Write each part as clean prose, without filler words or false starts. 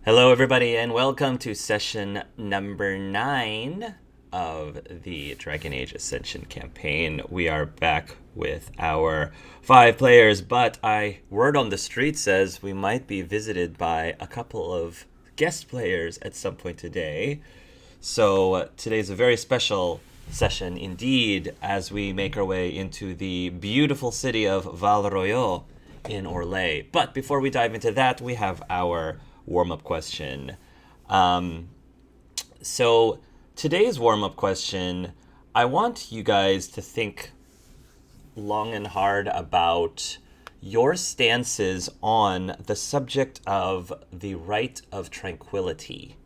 Hello, everybody, and welcome to session number 9 of the Dragon Age Ascension campaign. We are back with our 5 players, but word on the street says we might be visited by a couple of guest players at some point today. So today's a very special session indeed as we make our way into the beautiful city of Val Royeaux in Orlais. But before we dive into that, we have our warm-up question. So today's warm-up question, I want you guys to think long and hard about your stances on the subject of the right of tranquility.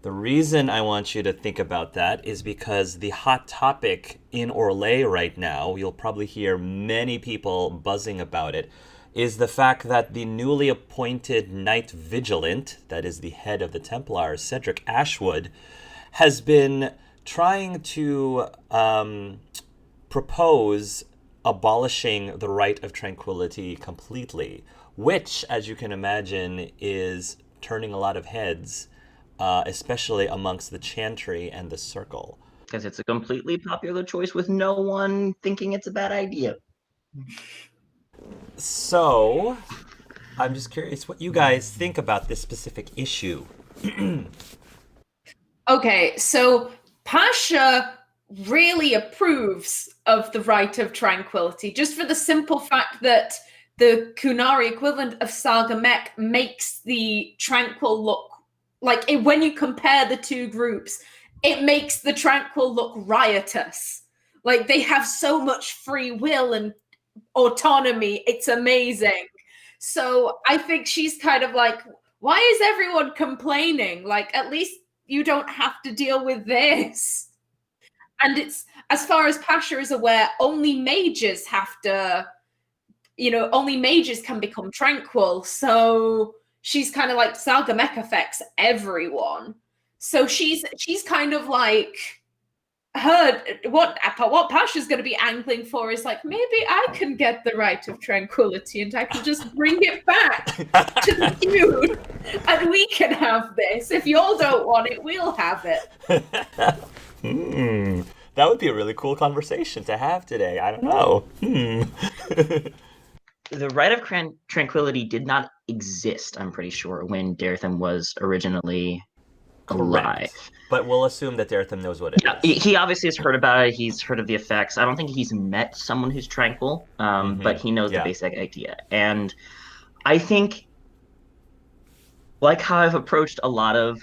The reason I want you to think about that is because the hot topic in Orlais right now, you'll probably hear many people buzzing about it, is the fact that the newly appointed Knight Vigilant, that is the head of the Templars, Cedric Ashwood, has been trying to propose abolishing the right of tranquility completely, which, as you can imagine, is turning a lot of heads, especially amongst the Chantry and the Circle. Because it's a completely popular choice with no one thinking it's a bad idea. So, I'm just curious what you guys think about this specific issue. Okay, so Pasha really approves of the right of tranquility, just for the simple fact that the Kunari equivalent of Sargamek makes the tranquil look like when you compare the two groups, it makes the tranquil look riotous. Like they have so much free will and autonomy, it's amazing. So I think she's kind of like, why is everyone complaining? Like, at least you don't have to deal with this. And it's, as far as Pasha is aware, only mages have to, only mages can become tranquil. So she's kind of like, Sargamek affects everyone. So she's kind of like, heard what Pasha's going to be angling for is like, maybe I can get the right of tranquility and I can just bring it back to the feud and we can have this. If y'all don't want it, we'll have it. That would be a really cool conversation to have today. I don't know. The right of tranquility did not exist, I'm pretty sure, when Daretham was originally alive. But we'll assume that Daretham knows what it is. He obviously has heard about it. He's heard of the effects. I don't think he's met someone who's tranquil, but he knows the basic idea. And I think, like how I've approached a lot of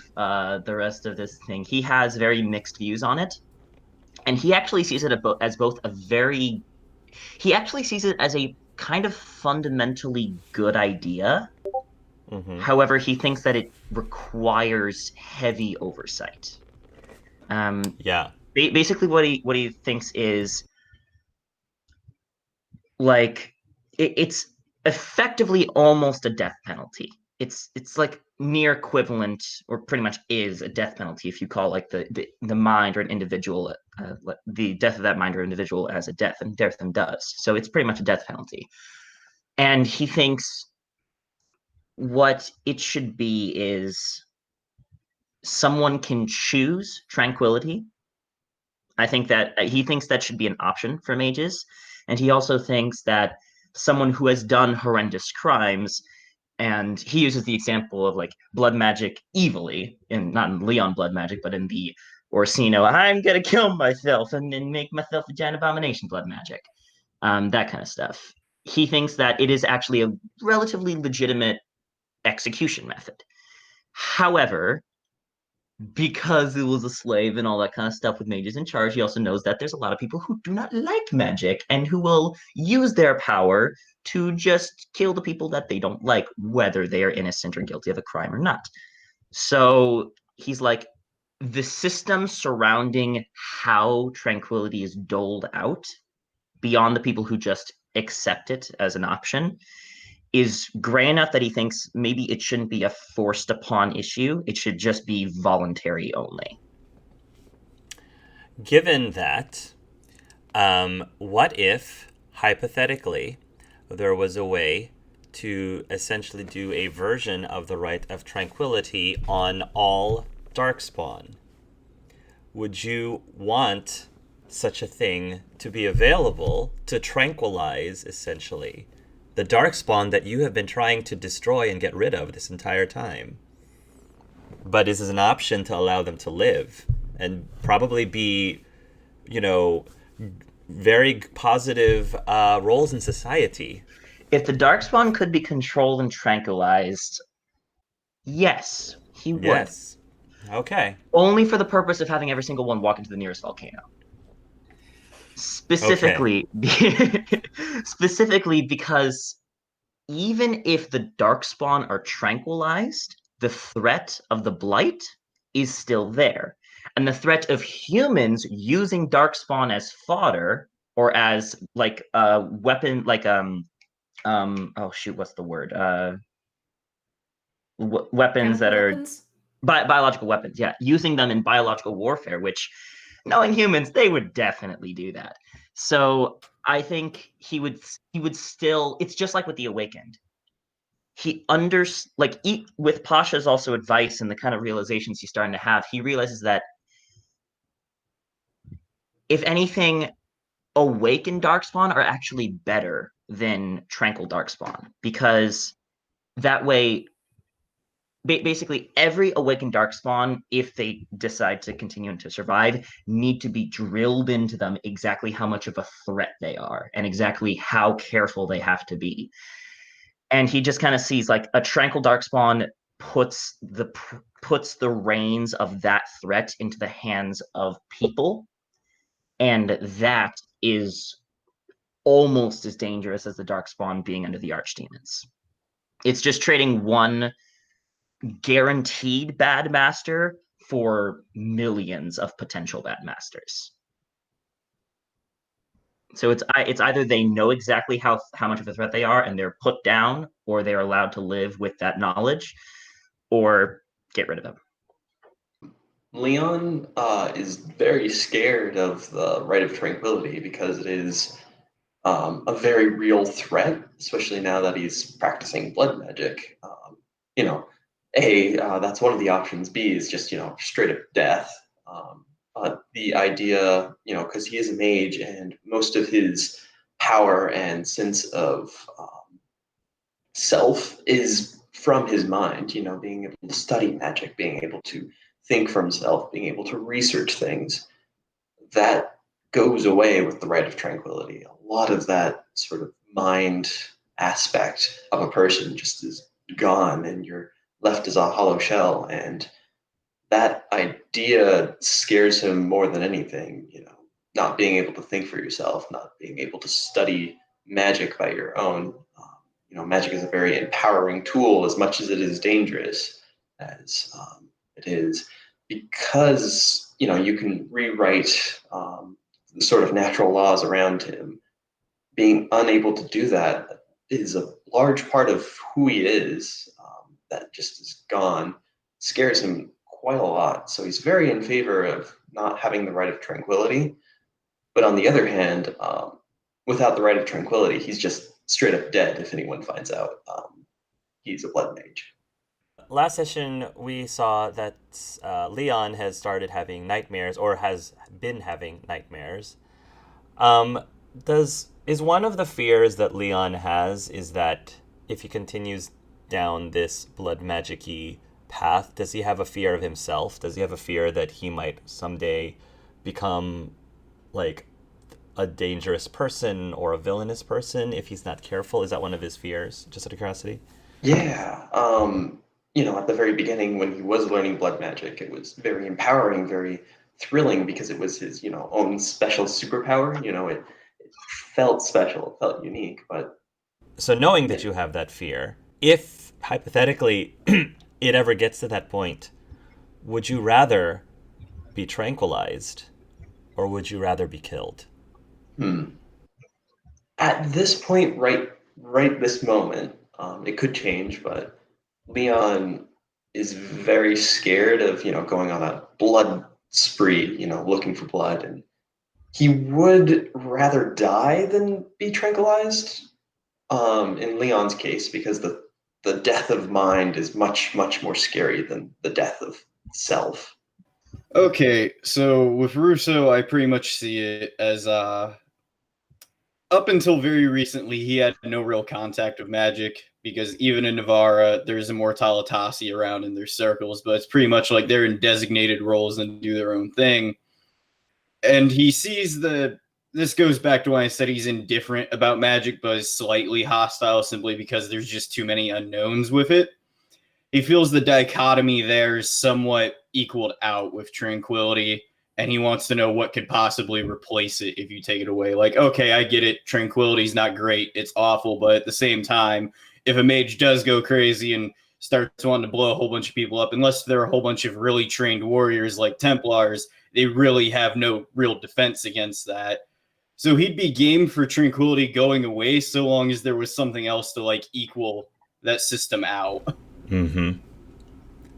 the rest of this thing, he has very mixed views on it. And he actually sees it as both he actually sees it as a kind of fundamentally good idea. Mm-hmm. However, he thinks that it requires heavy oversight. Basically, what he thinks is like it's effectively almost a death penalty. It's like near equivalent, or pretty much is a death penalty if you call like the mind or an individual, the death of that mind or individual as a death, and Daretham does. So it's pretty much a death penalty. And he thinks what it should be is someone can choose tranquility. I think that he thinks that should be an option for mages. And he also thinks that someone who has done horrendous crimes, and he uses the example of like blood magic evilly, not in Leon blood magic, but in the Orsino, I'm going to kill myself and then make myself a giant abomination blood magic. That kind of stuff. He thinks that it is actually a relatively legitimate execution method. However, because it was a slave and all that kind of stuff with mages in charge, he also knows that there's a lot of people who do not like magic and who will use their power to just kill the people that they don't like, whether they are innocent or guilty of a crime or not. So he's like, the system surrounding how tranquility is doled out beyond the people who just accept it as an option is gray enough that he thinks maybe it shouldn't be a forced upon issue. It should just be voluntary only. Given that, what if, hypothetically, there was a way to essentially do a version of the Rite of Tranquility on all Darkspawn. Would you want such a thing to be available to tranquilize, essentially, the Darkspawn that you have been trying to destroy and get rid of this entire time? But this is an option to allow them to live and probably be, very positive roles in society. If the Darkspawn could be controlled and tranquilized, yes, he would. Yes. Okay. Only for the purpose of having every single one walk into the nearest volcano. Specifically, specifically because even if the Darkspawn are tranquilized, the threat of the Blight is still there. And the threat of humans using Darkspawn as fodder or as like a weapon, like oh shoot, what's the word? Weapons that are biological weapons. Yeah, using them in biological warfare, which, knowing humans, they would definitely do that. So I think he would still. It's just like with the Awakened. He with Pasha's also advice and the kind of realizations he's starting to have. He realizes that if anything, Awakened Darkspawn are actually better than Tranquil Darkspawn, because that way, basically every Awakened Darkspawn, if they decide to continue and to survive, need to be drilled into them exactly how much of a threat they are and exactly how careful they have to be. And he just kind of sees like a Tranquil Darkspawn puts the reins of that threat into the hands of people, and that is almost as dangerous as the Darkspawn being under the Archdemons. It's just trading one guaranteed bad master for millions of potential bad masters. So it's either they know exactly how much of a threat they are and they're put down, or they're allowed to live with that knowledge, or get rid of them. Leon is very scared of the Rite of Tranquility because it is a very real threat, especially now that he's practicing blood magic. That's one of the options. B is just, straight up death. But the idea, because he is a mage and most of his power and sense of self is from his mind, being able to study magic, being able to think for himself, being able to research things, that goes away with the Rite of Tranquility. A lot of that sort of mind aspect of a person just is gone, and you're left as a hollow shell. And that idea scares him more than anything, not being able to think for yourself, not being able to study magic by your own. Magic is a very empowering tool as much as it is dangerous as it is, because you can rewrite the sort of natural laws around him. Being unable to do that is a large part of who he is. That just is gone. Scares him quite a lot. So he's very in favor of not having the Rite of Tranquility. But on the other hand, without the Rite of Tranquility, he's just straight up dead if anyone finds out he's a blood mage. Last session, we saw that Leon has started having nightmares, or has been having nightmares. Is one of the fears that Leon has is that if he continues down this blood magic-y path, does he have a fear of himself? Does he have a fear that he might someday become like a dangerous person or a villainous person if he's not careful? Is that one of his fears, just out of curiosity? Yeah. At the very beginning when he was learning blood magic, it was very empowering, very thrilling, because it was his, own special superpower. It felt special, it felt unique. But so knowing that you have that fear, if hypothetically it ever gets to that point, would you rather be tranquilized or would you rather be killed? At this point, right this moment, it could change, but Leon is very scared of, going on a blood spree, looking for blood, and he would rather die than be tranquilized. in Leon's case, because the death of mind is much, much more scary than the death of self. Okay, so with Russo, I pretty much see it as up until very recently, he had no real contact with magic because even in Navarra, there's immortalitasi around in their circles, but it's pretty much like they're in designated roles and do their own thing. And he sees this goes back to when I said he's indifferent about magic, but is slightly hostile simply because there's just too many unknowns with it. He feels the dichotomy there is somewhat equaled out with tranquility, and he wants to know what could possibly replace it if you take it away. Like, okay, I get it. Tranquility's not great. It's awful. But at the same time, if a mage does go crazy and starts wanting to blow a whole bunch of people up, unless they're a whole bunch of really trained warriors like Templars, they really have no real defense against that. So he'd be game for tranquility going away so long as there was something else to like equal that system out. Mm-hmm.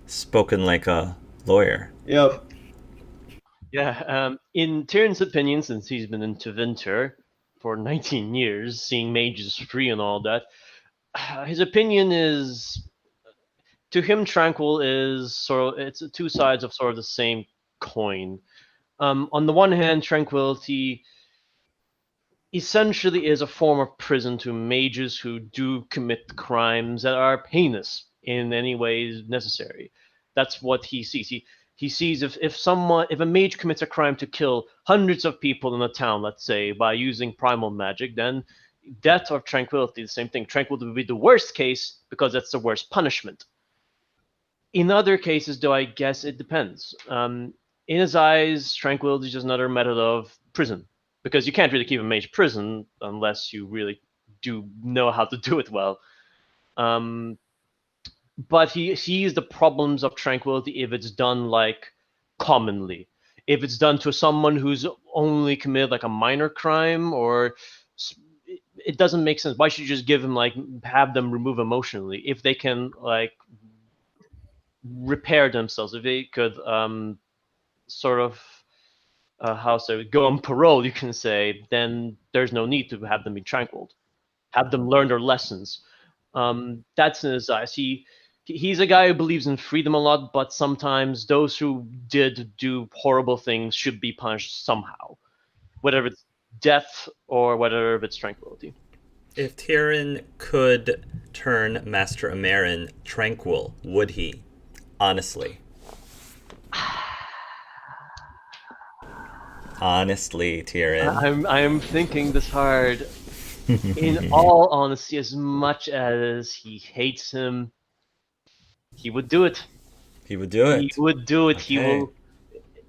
Spoken like a lawyer. Yep. Yeah, in Tyrion's opinion, since he's been in Tevinter for 19 years, seeing mages free and all that, his opinion is, to him, Tranquil is sort of, it's two sides of sort of the same coin. On the one hand, Tranquility essentially is a form of prison to mages who do commit crimes that are heinous in any way necessary. That's what he sees. He sees if a mage commits a crime to kill hundreds of people in a town, let's say, by using primal magic, then death or tranquility, the same thing. Tranquility would be the worst case because that's the worst punishment. In other cases, though, I guess it depends. In his eyes, tranquility is just another method of prison, because you can't really keep a mage prison unless you really do know how to do it well. But he sees the problems of tranquility if it's done like commonly. If it's done to someone who's only committed like a minor crime, or it doesn't make sense. Why should you just give them like have them remove emotionally if they can like repair themselves? If they could sort of go on parole, you can say, then there's no need to have them be tranquiled. Have them learn their lessons. That's in his eyes. He's a guy who believes in freedom a lot, but sometimes those who did do horrible things should be punished somehow, whether it's death or whether it's tranquility. If Tyrion could turn Master Amerin tranquil, would he? Honestly. Honestly, Tyrion. I am thinking this hard. In all honesty, as much as he hates him, he would do it. He would do it. He would do it. Okay. He will.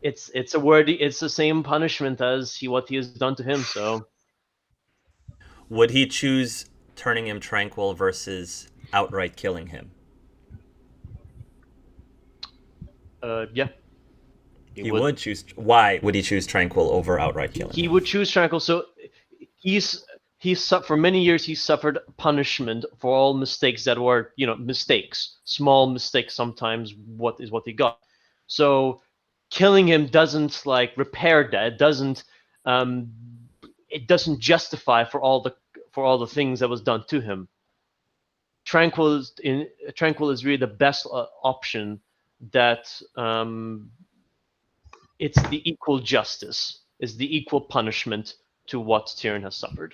It's the same punishment as what he has done to him. So, would he choose turning him tranquil versus outright killing him? Yeah. He would choose. Why would he choose tranquil over outright killing? He would choose tranquil. So he's for many years he suffered punishment for all mistakes that were mistakes, small mistakes. Sometimes what he got. So killing him doesn't like repair that. It doesn't justify for all the things that was done to him. Tranquil is really the best option. That it's the equal justice, is the equal punishment to what Tyrion has suffered.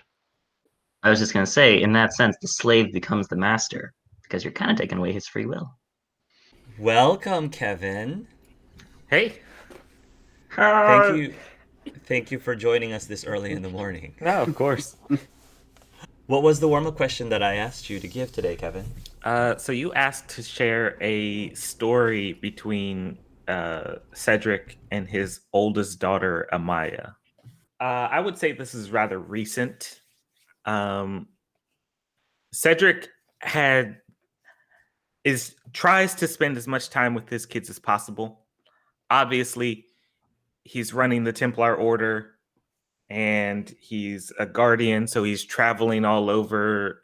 I was just going to say, in that sense, the slave becomes the master, because you're kind of taking away his free will. Welcome, Kevin. Hey. Thank you for joining us this early in the morning. No, of course. What was the warm-up question that I asked you to give today, Kevin? So you asked to share a story between Cedric and his oldest daughter, Amaya. I would say this is rather recent. Cedric tries to spend as much time with his kids as possible. Obviously, he's running the Templar Order, and he's a guardian, so he's traveling all over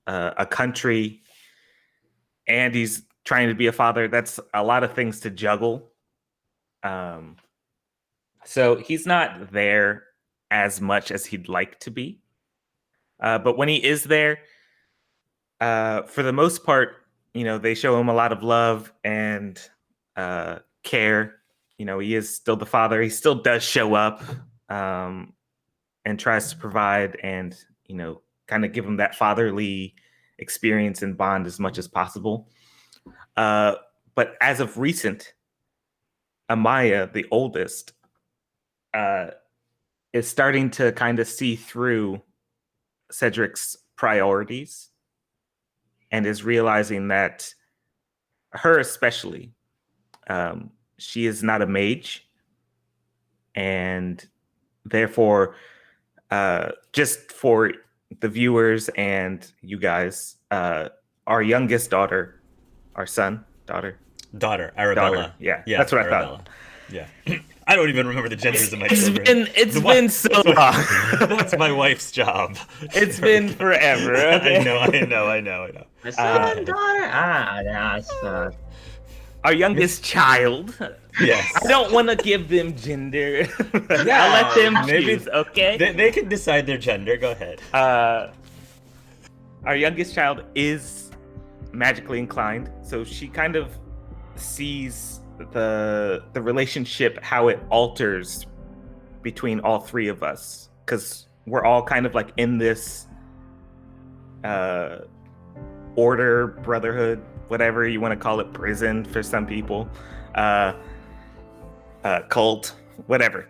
a country, and he's trying to be a father. That's a lot of things to juggle. So he's not there as much as he'd like to be. But when he is there, for the most part, they show him a lot of love and care. He is still the father. He still does show up and tries to provide and, kind of give him that fatherly experience and bond as much as possible. But as of recent, Amaya, the oldest, is starting to kind of see through Cedric's priorities and is realizing that her especially, she is not a mage, and therefore, just for the viewers and you guys, our youngest daughter, our son, daughter, Arabella. Yeah, that's what Arabella. I thought. Yeah. I don't even remember the genders of my children. It's been so long. That's my wife's job. It's been forever. Okay? I know. My son, daughter. Our youngest child. Yes. I don't want to give them gender. Yeah, I'll let them maybe choose, okay? They can decide their gender. Go ahead. Our youngest child is magically inclined, so she kind of sees the relationship, how it alters between all three of us, because we're all kind of like in this order, brotherhood, whatever you want to call it, prison for some people, cult, whatever.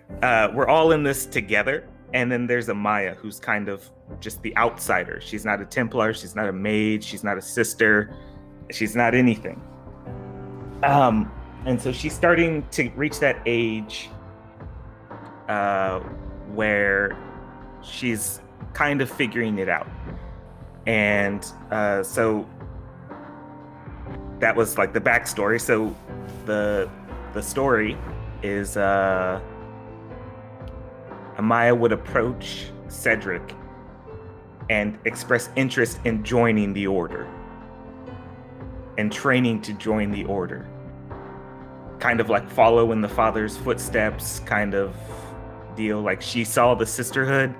We're all in this together, and then there's Amaya, who's kind of just the outsider. She's not a Templar, she's not a mage, she's not a sister, she's not anything. And so she's starting to reach that age where she's kind of figuring it out. And so that was like the backstory. So the story is Amaya would approach Cedric and express interest in joining the order and training to join the order. Kind of like follow in the father's footsteps kind of deal. Like she saw the sisterhood,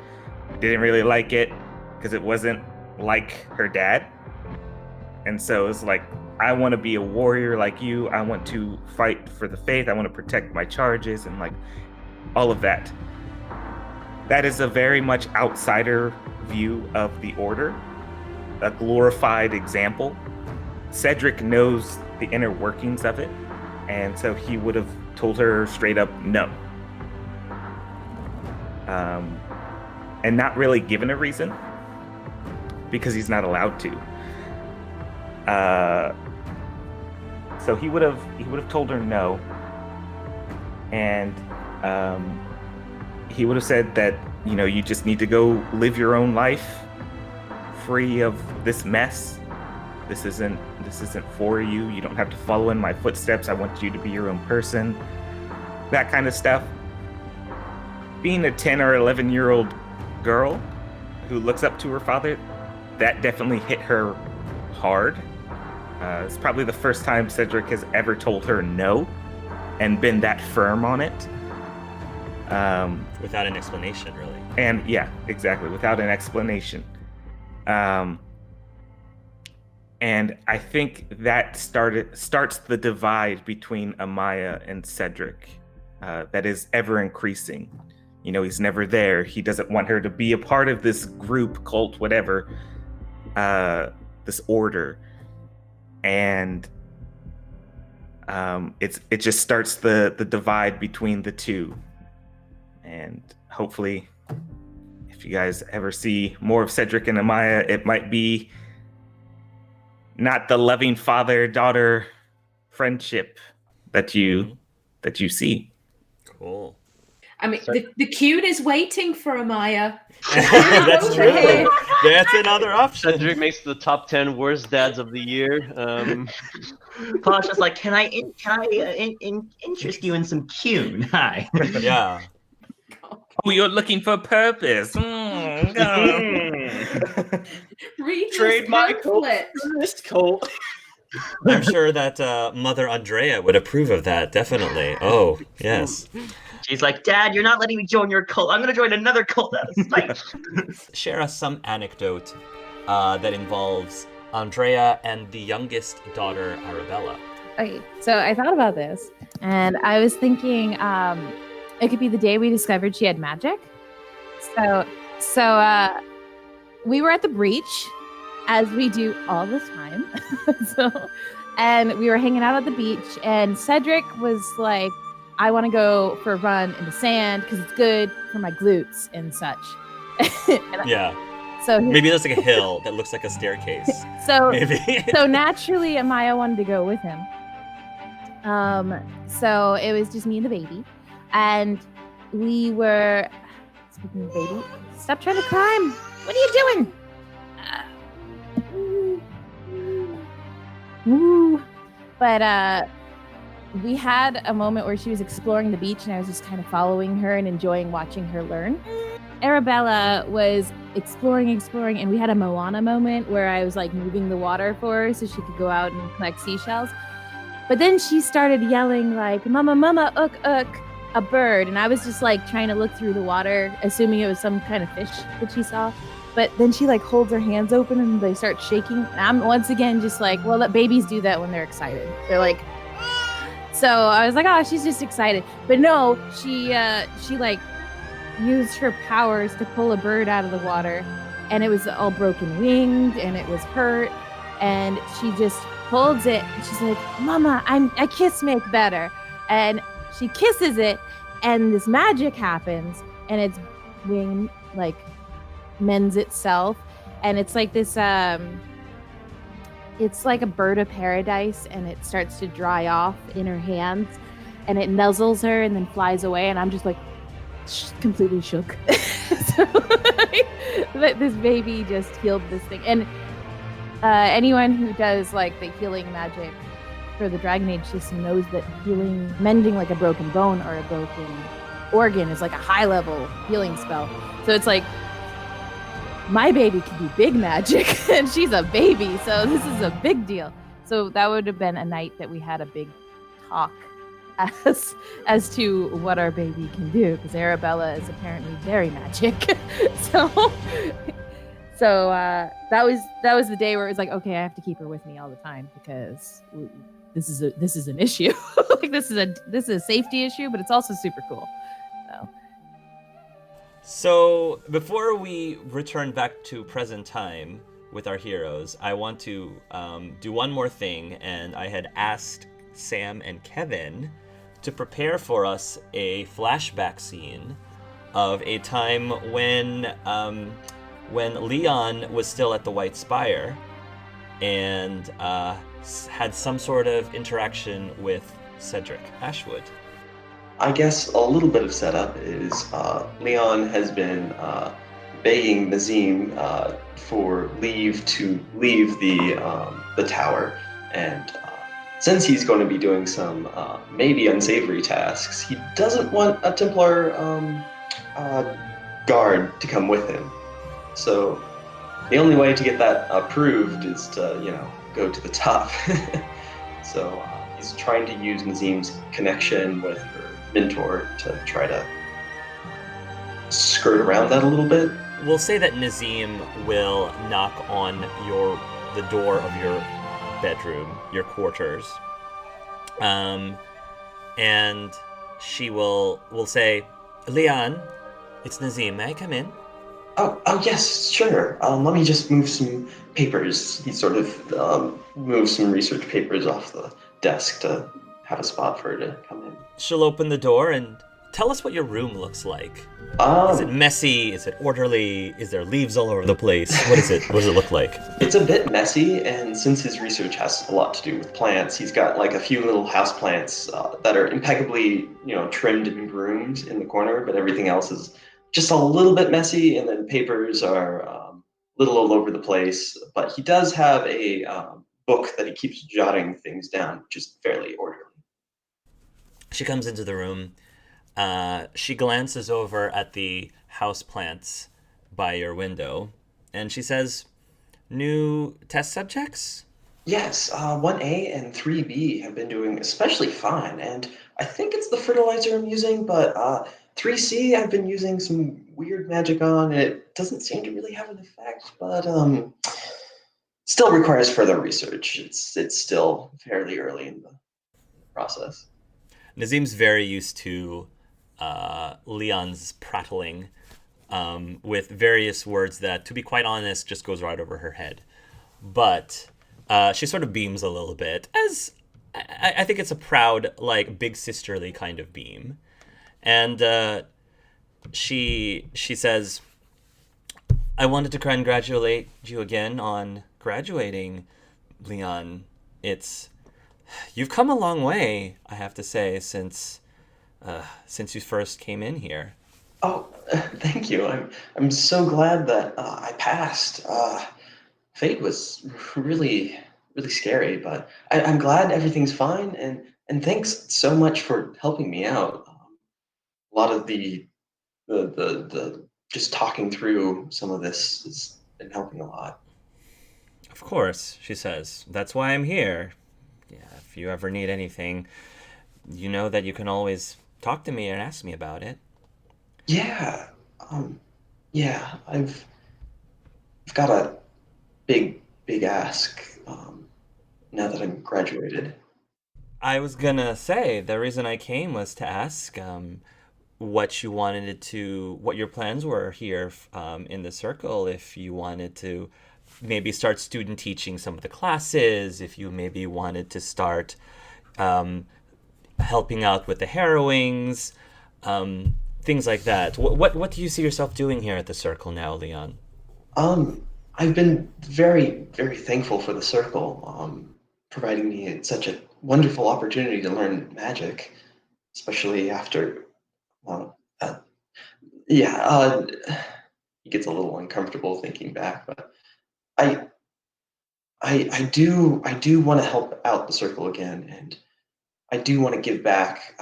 didn't really like it because it wasn't like her dad. And so it's like, I want to be a warrior like you. I want to fight for the faith. I want to protect my charges and like all of that. That is a very much outsider view of the order, a glorified example. Cedric knows the inner workings of it, and so he would have told her straight up no. And not really given a reason, because he's not allowed to. So he would have told her no, and he would have said that, you just need to go live your own life, free of this mess. This isn't for you. You don't have to follow in my footsteps. I want you to be your own person. That kind of stuff. Being a 10 or 11-year-old girl who looks up to her father, that definitely hit her hard. It's probably the first time Cedric has ever told her no and been that firm on it. Without an explanation, really. And yeah, exactly, without an explanation. And I think that starts the divide between Amaya and Cedric that is ever increasing. He's never there. He doesn't want her to be a part of this group, cult, whatever, this order. And it just starts the divide between the two. And hopefully, if you guys ever see more of Cedric and Amaya, it might be not the loving father-daughter friendship that you see. Cool. I mean, the queue is waiting for Amaya. That's true. That's another option. Cedric makes the top 10 worst dads of the year. Pasha's like, can I interest you in some Kuhn? Hi. Yeah. Oh, you're looking for purpose. Read Trade my pamphlet. This cult. I'm sure that Mother Andrea would approve of that, definitely. Oh, yes. She's like, Dad, you're not letting me join your cult. I'm going to join another cult out of spite. Share us some anecdote that involves Andrea and the youngest daughter, Arabella. Okay, so I thought about this, and I was thinking it could be the day we discovered she had magic. So we were at the breach, as we do all the time. And we were hanging out at the beach, and Cedric was like, I want to go for a run in the sand because it's good for my glutes and such. Yeah. So maybe there's like a hill that looks like a staircase. So maybe. So naturally, Amaya wanted to go with him. So it was just me and the baby, and we were speaking of baby. Stop trying to climb. What are you doing? But we had a moment where she was exploring the beach, and I was just kind of following her and enjoying watching her learn. Arabella was exploring, and we had a Moana moment where I was like moving the water for her so she could go out and collect seashells. But then she started yelling like, "Mama, mama, ook, ook," a bird. And I was just like trying to look through the water, assuming it was some kind of fish that she saw. But then she like holds her hands open and they start shaking. And I'm once again just like, well, babies do that when they're excited. They're like, so I was like, oh, she's just excited. But no, she like used her powers to pull a bird out of the water, and it was all broken winged and it was hurt, and she just holds it and she's like, Mama, I kiss make better. And she kisses it, and this magic happens, and its wing like mends itself, and it's like this it's like a bird of paradise, and it starts to dry off in her hands, and it nuzzles her and then flies away, and I'm just like completely shook. So that this baby just healed this thing. And anyone who does like the healing magic for the Dragon Age system knows that mending like a broken bone or a broken organ is like a high level healing spell. So it's like, my baby can do big magic, and she's a baby, so this is a big deal. So that would have been a night that we had a big talk as to what our baby can do, because Arabella is apparently very magic. So that was the day where it was like, okay, I have to keep her with me all the time, because this is an issue. Like this is a safety issue, but it's also super cool. So before we return back to present time with our heroes, I want to do one more thing, and I had asked Sam and Kevin to prepare for us a flashback scene of a time when Leon was still at the White Spire and had some sort of interaction with Cedric Ashwood. I guess a little bit of setup is Leon has been begging Nazim for leave to leave the tower, and since he's going to be doing some maybe unsavory tasks, he doesn't want a Templar guard to come with him. So the only way to get that approved is to, go to the top. So he's trying to use Nazim's connection with her mentor to try to skirt around that a little bit. We'll say that Nazim will knock on the door of your bedroom, your quarters, and she will say, "Leon, it's Nazim. May I come in?" Oh yes, sure. Let me just move some papers. He sort of moves some research papers off the desk to have a spot for her to come in. She'll open the door and tell us what your room looks like. Is it messy? Is it orderly? Is there leaves all over the place? What is it? What does it look like? It's a bit messy, and since his research has a lot to do with plants, he's got like a few little house plants that are impeccably, trimmed and groomed in the corner, but everything else is just a little bit messy, and then papers are a little all over the place. But he does have a book that he keeps jotting things down, which is fairly orderly. She comes into the room. She glances over at the houseplants by your window, and she says, "New test subjects?" Yes, 1A and 3B have been doing especially fine, and I think it's the fertilizer I'm using, but 3C I've been using some weird magic on, and it doesn't seem to really have an effect, but still requires further research. It's still fairly early in the process. Nazim's very used to Leon's prattling with various words that, to be quite honest, just goes right over her head. But she sort of beams a little bit, as I think it's a proud, like, big sisterly kind of beam. And she says, I wanted to congratulate you again on graduating, Leon. You've come a long way, I have to say, since you first came in here. Oh, thank you. I'm so glad that I passed. Fate was really scary, but I'm glad everything's fine, and thanks so much for helping me out. A lot of the just talking through some of this has been helping a lot. Of course, she says. That's why I'm here. Yeah, if you ever need anything, you know that you can always talk to me and ask me about it. Yeah, yeah. I've got a big ask now that I'm graduated. I was gonna say the reason I came was to ask what your plans were here in the circle. If you wanted to maybe start student teaching some of the classes, if you maybe wanted to start um, helping out with the harrowings, things like that. What do you see yourself doing here at the circle now, Leon? I've been very thankful for the circle, providing me such a wonderful opportunity to learn magic, especially after, well, yeah, it gets a little uncomfortable thinking back, but I I do want to help out the circle again, and I do want to give back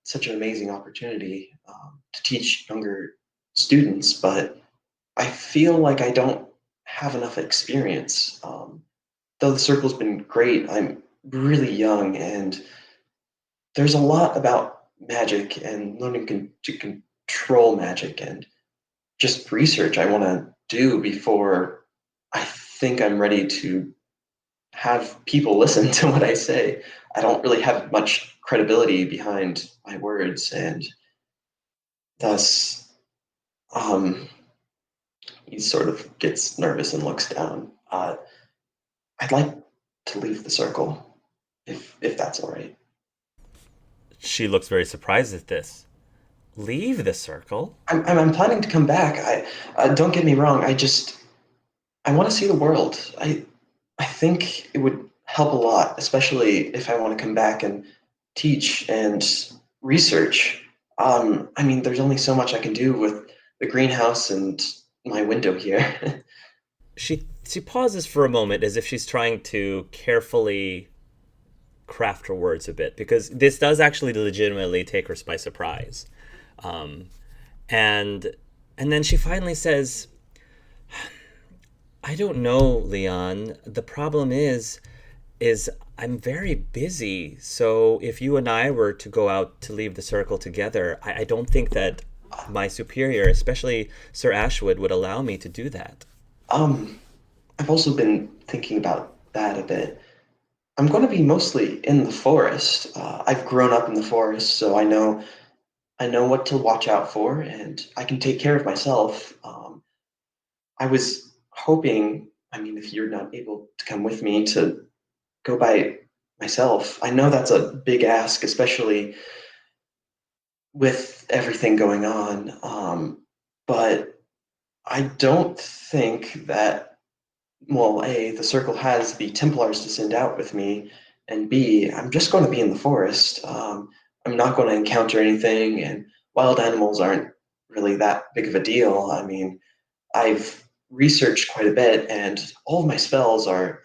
such an amazing opportunity to teach younger students, but I feel like I don't have enough experience. Though the circle's been great, I'm really young, and there's a lot about magic and learning to control magic and just research I want to do before I think I'm ready to have people listen to what I say. I don't really have much credibility behind my words, and thus, um, he sort of gets nervous and looks down. I'd like to leave the circle, if that's all right. She looks very surprised at this. Leave the circle? I'm planning to come back. Don't get me wrong. I want to see the world. I think it would help a lot, especially if I want to come back and teach and research. I mean, there's only so much I can do with the greenhouse and my window here. She pauses for a moment as if she's trying to carefully craft her words a bit, because this does actually legitimately take her by surprise. Um, and and then she finally says, I don't know, Leon. The problem is I'm very busy. So if you and I were to go out to leave the circle together, I don't think that my superior, especially Sir Ashwood, would allow me to do that. um, I've also been thinking about that a bit. I'm going to be mostly in the forest. I've grown up in the forest, so I know what to watch out for, and I can take care of myself. I was hoping, I mean, if you're not able to come with me, to go by myself. I know that's a big ask, especially with everything going on. But I don't think that, well, A, the circle has the Templars to send out with me, and B, I'm just going to be in the forest. I'm not going to encounter anything, and wild animals aren't really that big of a deal. I mean, I've researched quite a bit, and all of my spells are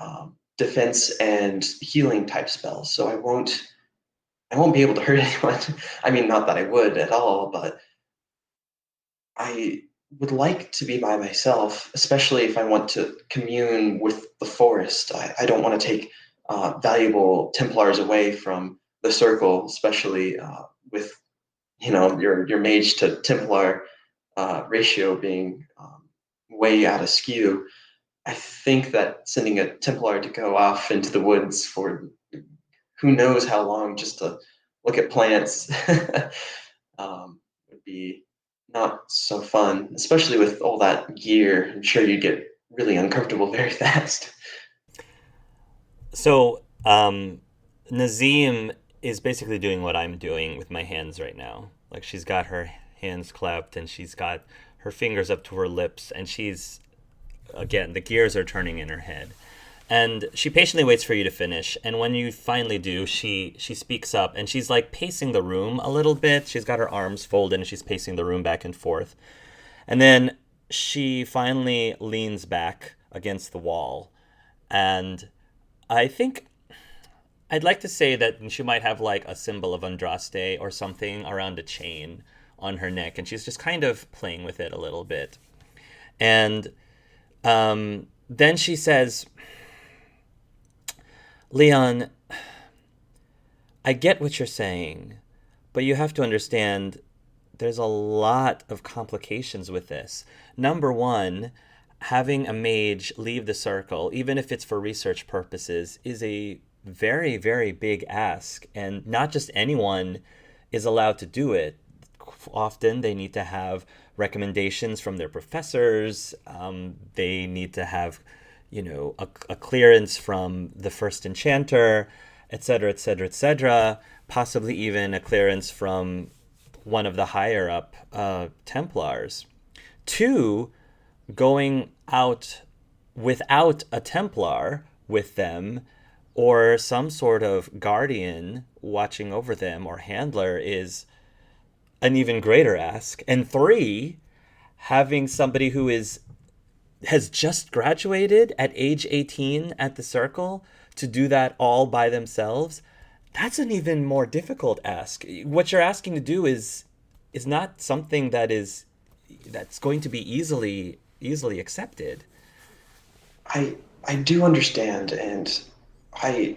defense and healing type spells. So I won't be able to hurt anyone. I mean, not that I would at all, but I would like to be by myself, especially if I want to commune with the forest. I don't want to take valuable Templars away from the circle, especially with your mage to Templar ratio being way out of skew. I think that sending a Templar to go off into the woods for who knows how long just to look at plants would be not so fun, especially with all that gear. I'm sure you'd get really uncomfortable very fast. So, Nazim is basically doing what I'm doing with my hands right now. Like, she's got her hands clapped and she's got her fingers up to her lips, and again, the gears are turning in her head. And she patiently waits for you to finish. And when you finally do, she speaks up, and she's like pacing the room a little bit. She's got her arms folded and she's pacing the room back and forth. And then she finally leans back against the wall. And I think I'd like to say that she might have like a symbol of Andraste or something around a chain on her neck. And she's just kind of playing with it a little bit. And then she says, Leon, I get what you're saying, but you have to understand there's a lot of complications with this. Number one, having a mage leave the circle, even if it's for research purposes, is a very, very big ask. And not just anyone is allowed to do it. Often they need to have recommendations from their professors. They need to have a clearance from the first enchanter, etc., etc., etc., possibly even a clearance from one of the higher up Templars. Two, going out without a Templar with them or some sort of guardian watching over them or handler is an even greater ask. And three, having somebody who has just graduated at age 18 at the circle to do that all by themselves, that's an even more difficult ask. What you're asking to do is not something that's going to be easily accepted. I do understand, and I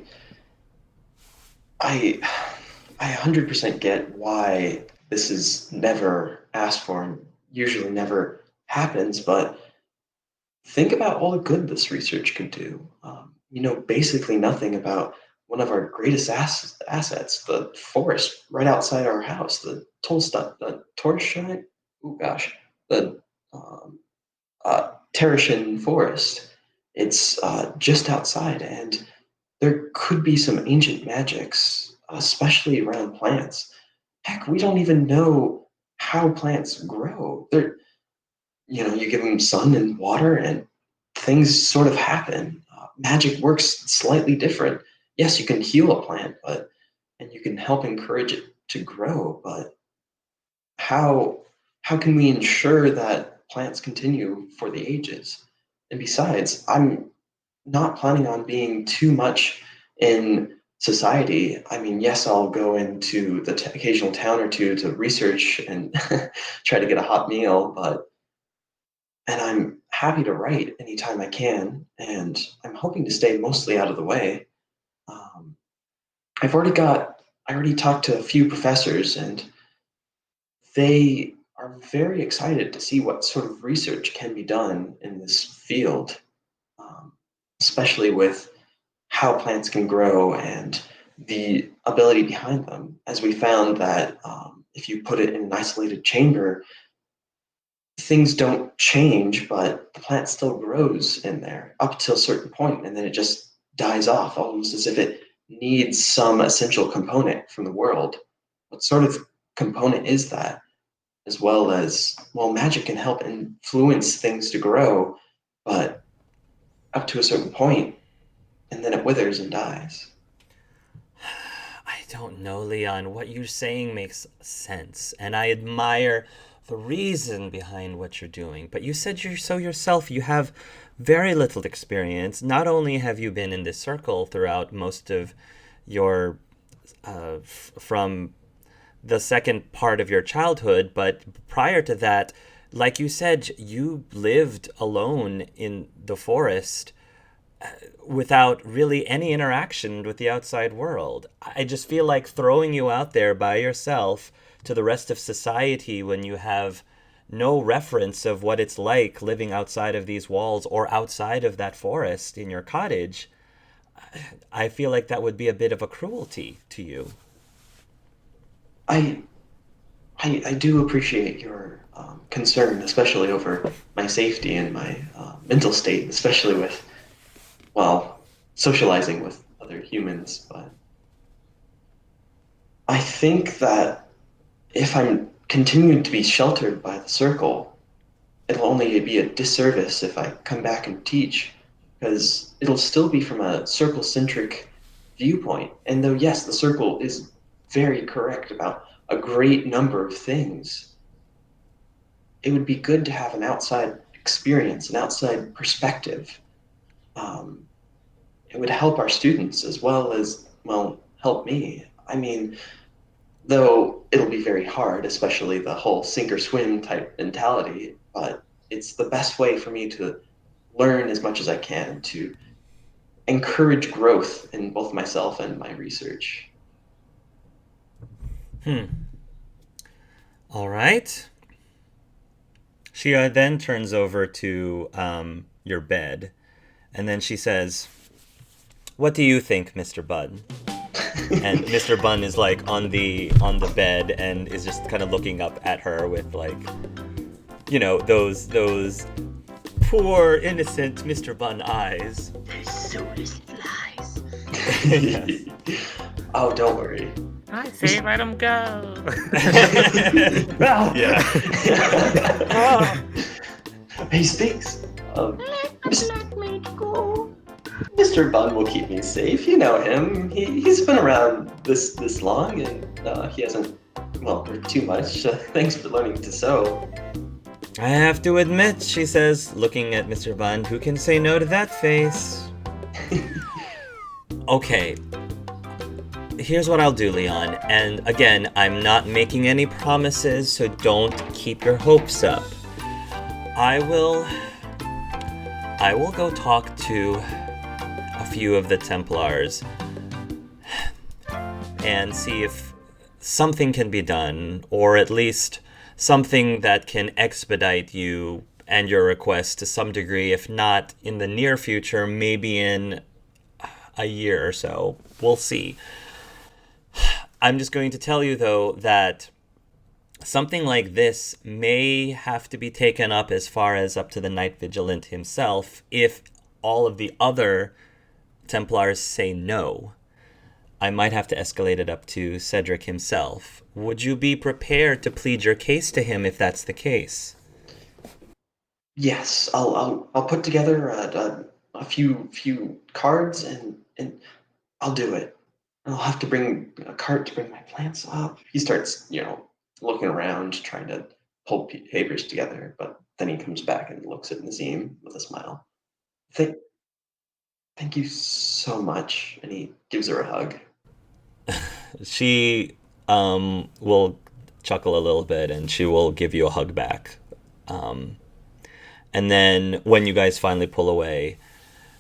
100% get why this is never asked for and usually never happens, but think about all the good this research could do. Basically nothing about one of our greatest assets, the forest right outside our house, the Torstein, the Terrashin forest. It's just outside, and there could be some ancient magics, especially around plants. Heck, we don't even know how plants grow. You give them sun and water, and things sort of happen. Magic works slightly different. Yes, you can heal a plant, and you can help encourage it to grow. But how can we ensure that plants continue for the ages? And besides, I'm not planning on being too much in society. I mean, yes, I'll go into the occasional town or two to research and try to get a hot meal, and I'm happy to write anytime I can, and I'm hoping to stay mostly out of the way. Um, I already talked to a few professors, and they are very excited to see what sort of research can be done in this field, especially with how plants can grow and the ability behind them. As we found that if you put it in an isolated chamber, things don't change, but the plant still grows in there up to a certain point, and then it just dies off, almost as if it needs some essential component from the world. What sort of component is that? As well as, well, magic can help influence things to grow, but up to a certain point, and then it withers and dies. I don't know, Leon. What you're saying makes sense, and I admire the reason behind what you're doing. But you said so yourself. You have very little experience. Not only have you been in this circle throughout most of your from the second part of your childhood, but prior to that, like you said, you lived alone in the forest without really any interaction with the outside world. I just feel like throwing you out there by yourself to the rest of society when you have no reference of what it's like living outside of these walls or outside of that forest in your cottage, I feel like that would be a bit of a cruelty to you. I do appreciate your concern, especially over my safety and my mental state, especially with, well, socializing with other humans. But I think that if I'm continuing to be sheltered by the circle, it'll only be a disservice if I come back and teach, because it'll still be from a circle-centric viewpoint. And though, yes, the circle is very correct about a great number of things, it would be good to have an outside experience, an outside perspective. It would help our students as well as, well, help me. I mean, though it'll be very hard, especially the whole sink or swim type mentality, but it's the best way for me to learn as much as I can to encourage growth in both myself and my research. All right. She then turns over to your bed, and then she says, "What do you think, Mr. Bud?" And Mr. Bun is like on the bed and is just kind of looking up at her with like, you know, those poor innocent Mr. Bun eyes. They're soulless flies. Oh, don't worry. I say let him go. Yeah. He speaks. Let me go. Mr. Bun will keep me safe. You know him. He's been around this long, and he hasn't, well, heard too much. Thanks for learning to sew. I have to admit, she says, looking at Mr. Bun, who can say no to that face? Okay. Here's what I'll do, Leon. And again, I'm not making any promises, so don't keep your hopes up. I will go talk to a few of the Templars and see if something can be done, or at least something that can expedite you and your request to some degree, if not in the near future, maybe in a year or so. We'll see. I'm just going to tell you, though, that something like this may have to be taken up as far as up to the Knight Vigilant himself if all of the other Templars say no. I might have to escalate it up to Cedric himself. Would you be prepared to plead your case to him if that's the case? Yes, I'll put together a few cards and I'll do it. I'll have to bring a cart to bring my plants up. He starts, looking around, trying to pull papers together, but then he comes back and looks at Nazim with a smile. Thank you so much. And he gives her a hug. She will chuckle a little bit and she will give you a hug back. And then when you guys finally pull away,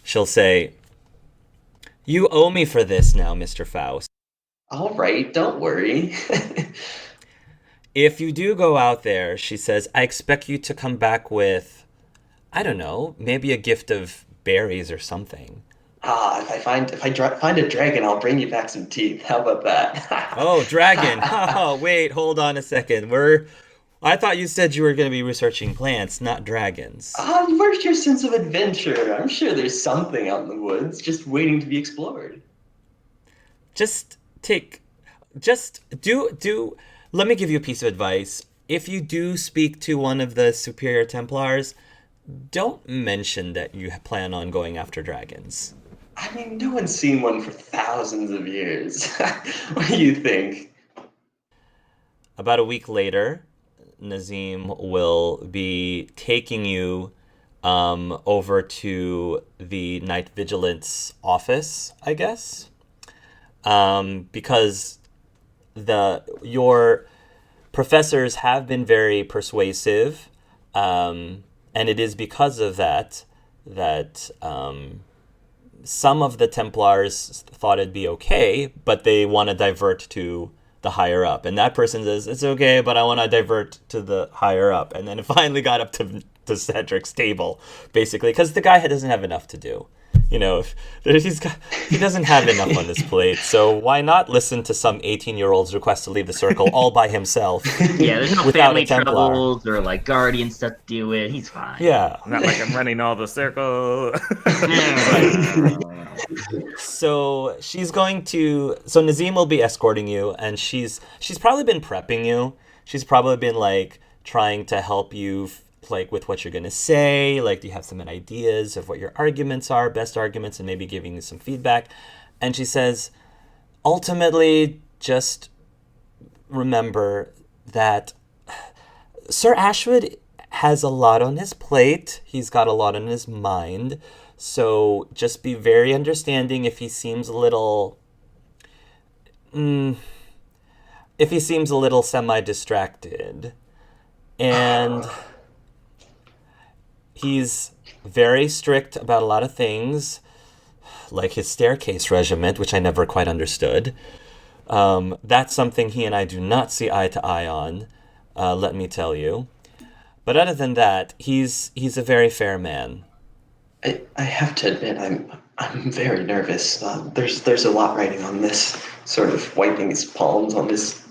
she'll say, "You owe me for this now, Mr. Faust." All right, don't worry. If you do go out there, she says, I expect you to come back with, I don't know, maybe a gift of berries or something. If I find a dragon, I'll bring you back some teeth. How about that? Oh, dragon. Oh, wait, hold on a second. I thought you said you were going to be researching plants, not dragons. Where's your sense of adventure? I'm sure there's something out in the woods just waiting to be explored. Let me give you a piece of advice. If you do speak to one of the superior Templars, don't mention that you plan on going after dragons. I mean, no one's seen one for thousands of years. What do you think? About a week later, Nazim will be taking you over to the Night Vigilance office, I guess, because your professors have been very persuasive And it is because of that some of the Templars thought it'd be okay, but they want to divert to the higher up. And that person says, it's okay, but I want to divert to the higher up. And then it finally got up to Cedric's table, basically, because the guy doesn't have enough to do. You know, he doesn't have enough on his plate, so why not listen to some 18-year-old's request to leave the circle all by himself? Yeah, there's no without family a Templar. troubles or like guardian stuff to do with. He's fine. Yeah. Not like I'm running all the circle. So she's going to. So Nazim will be escorting you, and she's probably been prepping you. She's probably been like trying to help you, like with what you're gonna say. Like, do you have some ideas of what your arguments are, best arguments, and maybe giving you some feedback. And she says, ultimately, just remember that Sir Ashwood has a lot on his plate. He's got a lot on his mind. So just be very understanding if he seems a little semi-distracted. And he's very strict about a lot of things, like his staircase regiment, which I never quite understood. That's something he and I do not see eye to eye on, let me tell you. But other than that, he's a very fair man. I have to admit, I'm very nervous. There's a lot writing on this, sort of wiping his palms on his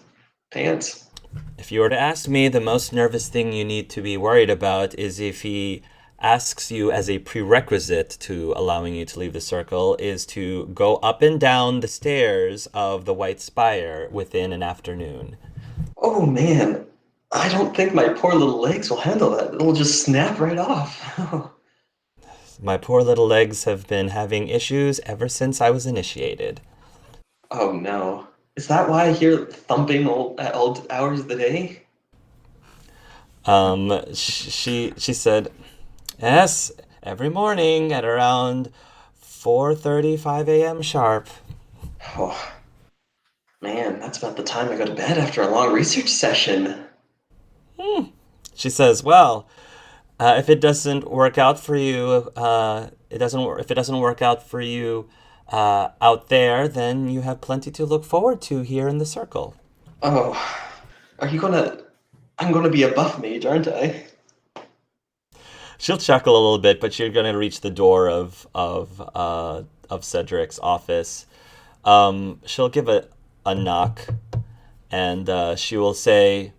pants. If you were to ask me, the most nervous thing you need to be worried about is if he asks you as a prerequisite to allowing you to leave the circle is to go up and down the stairs of the White Spire within an afternoon. Oh man, I don't think my poor little legs will handle that. It'll just snap right off. My poor little legs have been having issues ever since I was initiated. Oh no. Is that why I hear thumping at all hours of the day? She said, yes, every morning at around 4:35 a.m. sharp. Oh, man, that's about the time I go to bed after a long research session. She says, well, if it doesn't work out for you, if it doesn't work out for you out there, then you have plenty to look forward to here in the circle. Oh, I'm gonna be a buff mage, aren't I? She'll chuckle a little bit, but you're gonna reach the door of Cedric's office. She'll give a knock, and she will say,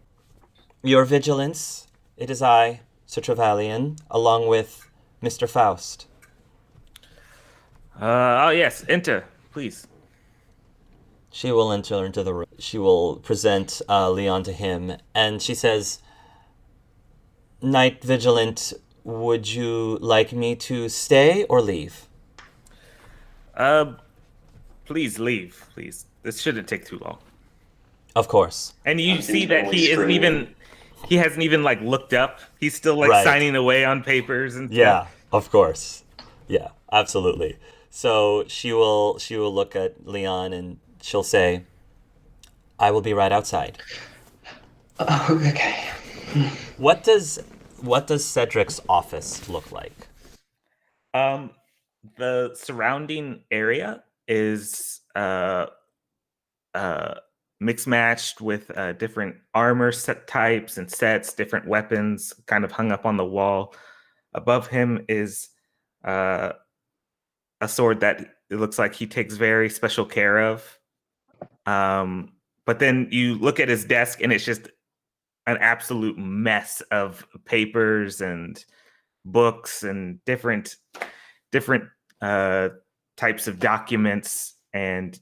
"Your vigilance, it is I, Sir Trevelyan, along with Mr. Faust." Oh yes, enter, please. She will enter into the room. She will present Leon to him, and she says, "Knight Vigilant, would you like me to stay or leave?" Please leave, please. This shouldn't take too long. Of course. And you I'm see that he internally isn't screaming. he hasn't even like looked up. He's still like Right. signing away on papers and Yeah, stuff. of course. Yeah, absolutely. So she will look at Leon and she'll say, "I will be right outside." Oh, okay. What does Cedric's office look like? The surrounding area is mixed matched with different armor set types and sets, different weapons kind of hung up on the wall. Above him is a sword that it looks like he takes very special care of. But then you look at his desk and it's just an absolute mess of papers and books and different types of documents, and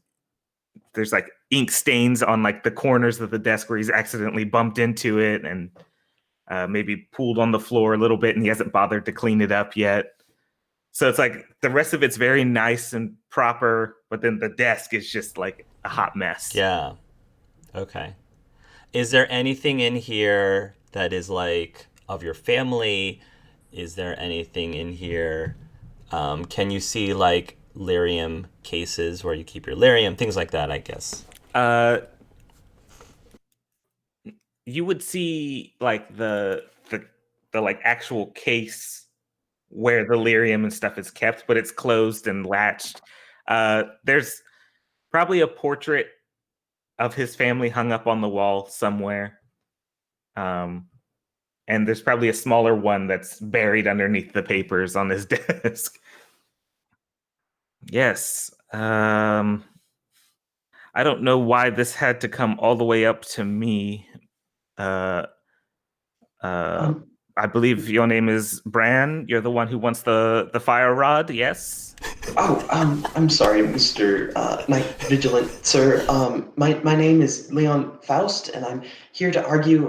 there's like ink stains on like the corners of the desk where he's accidentally bumped into it and maybe pooled on the floor a little bit, and he hasn't bothered to clean it up yet. So it's like the rest of it's very nice and proper, but then the desk is just like a hot mess. Yeah. Okay. Is there anything in here that is like of your family? Is there anything in here? Can you see like lyrium cases where you keep your lyrium, things like that, I guess? You would see like the the like actual case where the lyrium and stuff is kept, but it's closed and latched. There's probably a portrait of his family hung up on the wall somewhere. And there's probably a smaller one that's buried underneath the papers on his desk. Yes. I don't know why this had to come all the way up to me. I believe your name is Bran. You're the one who wants the fire rod, yes? I'm sorry, Mr. Night Vigilant, sir. My name is Leon Faust, and I'm here to argue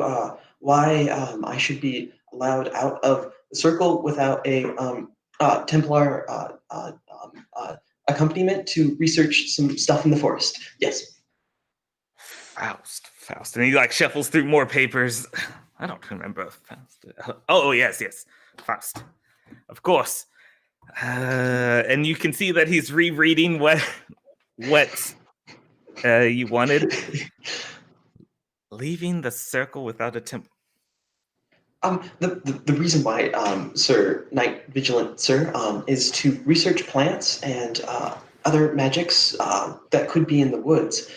why I should be allowed out of the circle without a Templar accompaniment to research some stuff in the forest. Yes. Faust. And he like shuffles through more papers. I don't remember Faust. Oh, yes. Faust. Of course. And you can see that he's rereading what you wanted. Leaving the circle without a temple. The reason why, Sir Night Vigilant, sir, is to research plants and other magics that could be in the woods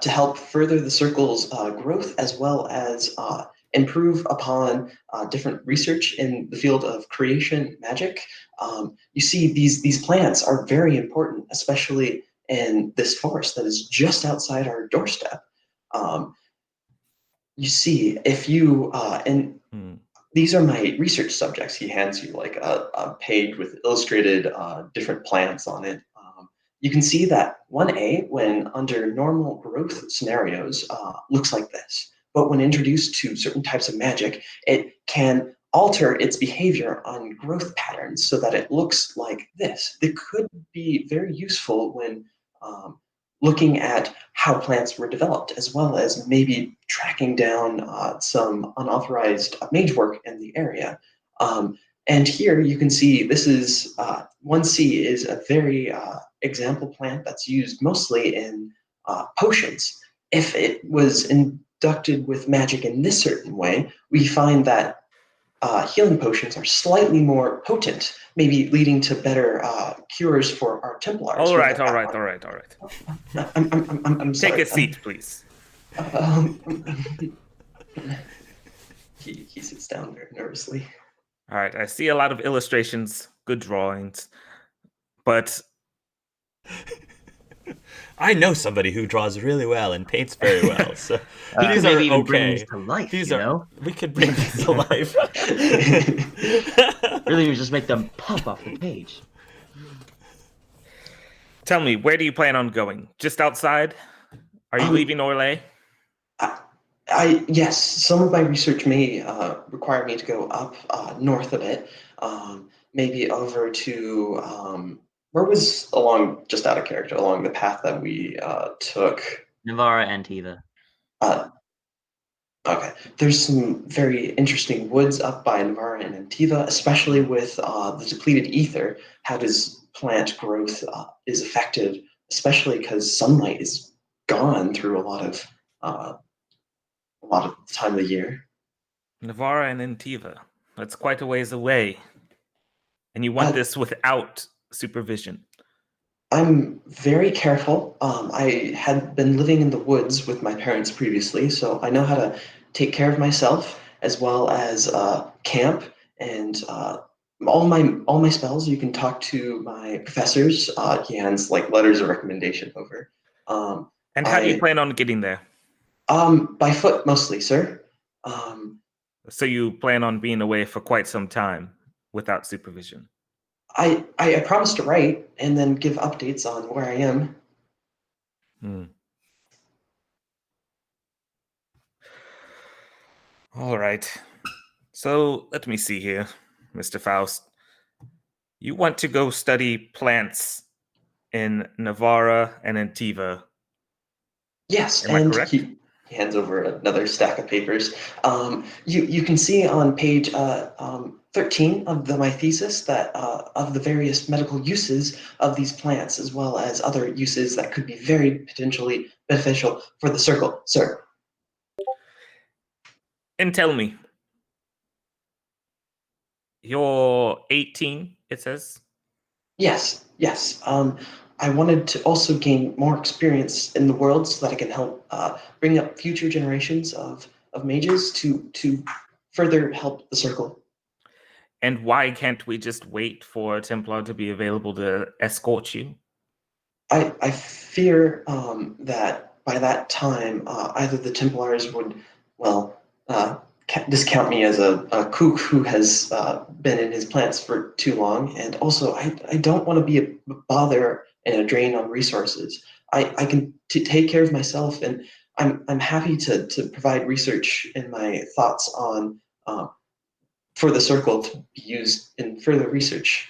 to help further the circle's growth, as well as improve upon different research in the field of creation magic. You see, these plants are very important, especially in this forest that is just outside our doorstep. You see, if you these are my research subjects. He hands you like a page with illustrated different plants on it. You can see that 1A, when under normal growth scenarios, looks like this. But when introduced to certain types of magic, it can alter its behavior on growth patterns so that it looks like this. It could be very useful when looking at how plants were developed, as well as maybe tracking down some unauthorized mage work in the area. And here you can see this is 1C is a very example plant that's used mostly in potions. If it was inducted with magic in this certain way, we find that healing potions are slightly more potent, maybe leading to better cures for our Templars. All right. I'm sorry. Take a seat, please. He sits down very nervously. All right, I see a lot of illustrations, good drawings, but I know somebody who draws really well and paints very well. So these maybe are even bring okay. these to life. These you are know, we could bring these to life. really, just make them pop off the page. Tell me, where do you plan on going? Just outside? Are you leaving Orlais? Yes, some of my research may require me to go up north a bit, maybe over to where was along, just out of character, along the path that we took. Navarra and Tiva. Okay, there's some very interesting woods up by Navarra and Antiva, especially with the depleted ether. How does plant growth is affected, especially because sunlight is gone through a lot of the time of the year. Navarra and Antiva. That's quite a ways away. And you want this without supervision. I'm very careful. I had been living in the woods with my parents previously, so I know how to take care of myself, as well as camp and all my spells. You can talk to my professors. He hands like letters of recommendation over. And how do you plan on getting there? By foot mostly, sir. So you plan on being away for quite some time without supervision? I promise to write and then give updates on where I am. All right. So let me see here, Mr. Faust. You want to go study plants in Navarra and Antiva? Yes, Am I and correct? he hands over another stack of papers. You can see on page 13 of my thesis that of the various medical uses of these plants, as well as other uses that could be very potentially beneficial for the circle, sir. And tell me, You're 18, it says. Yes, yes. I wanted to also gain more experience in the world so that I can help bring up future generations of mages to further help the circle. And why can't we just wait for a Templar to be available to escort you? I fear that by that time, either the Templars would, well, discount me as a kook who has been in his plants for too long, and also I don't want to be a bother and a drain on resources. I can take care of myself, and I'm happy to provide research and my thoughts on for the circle to be used in further research.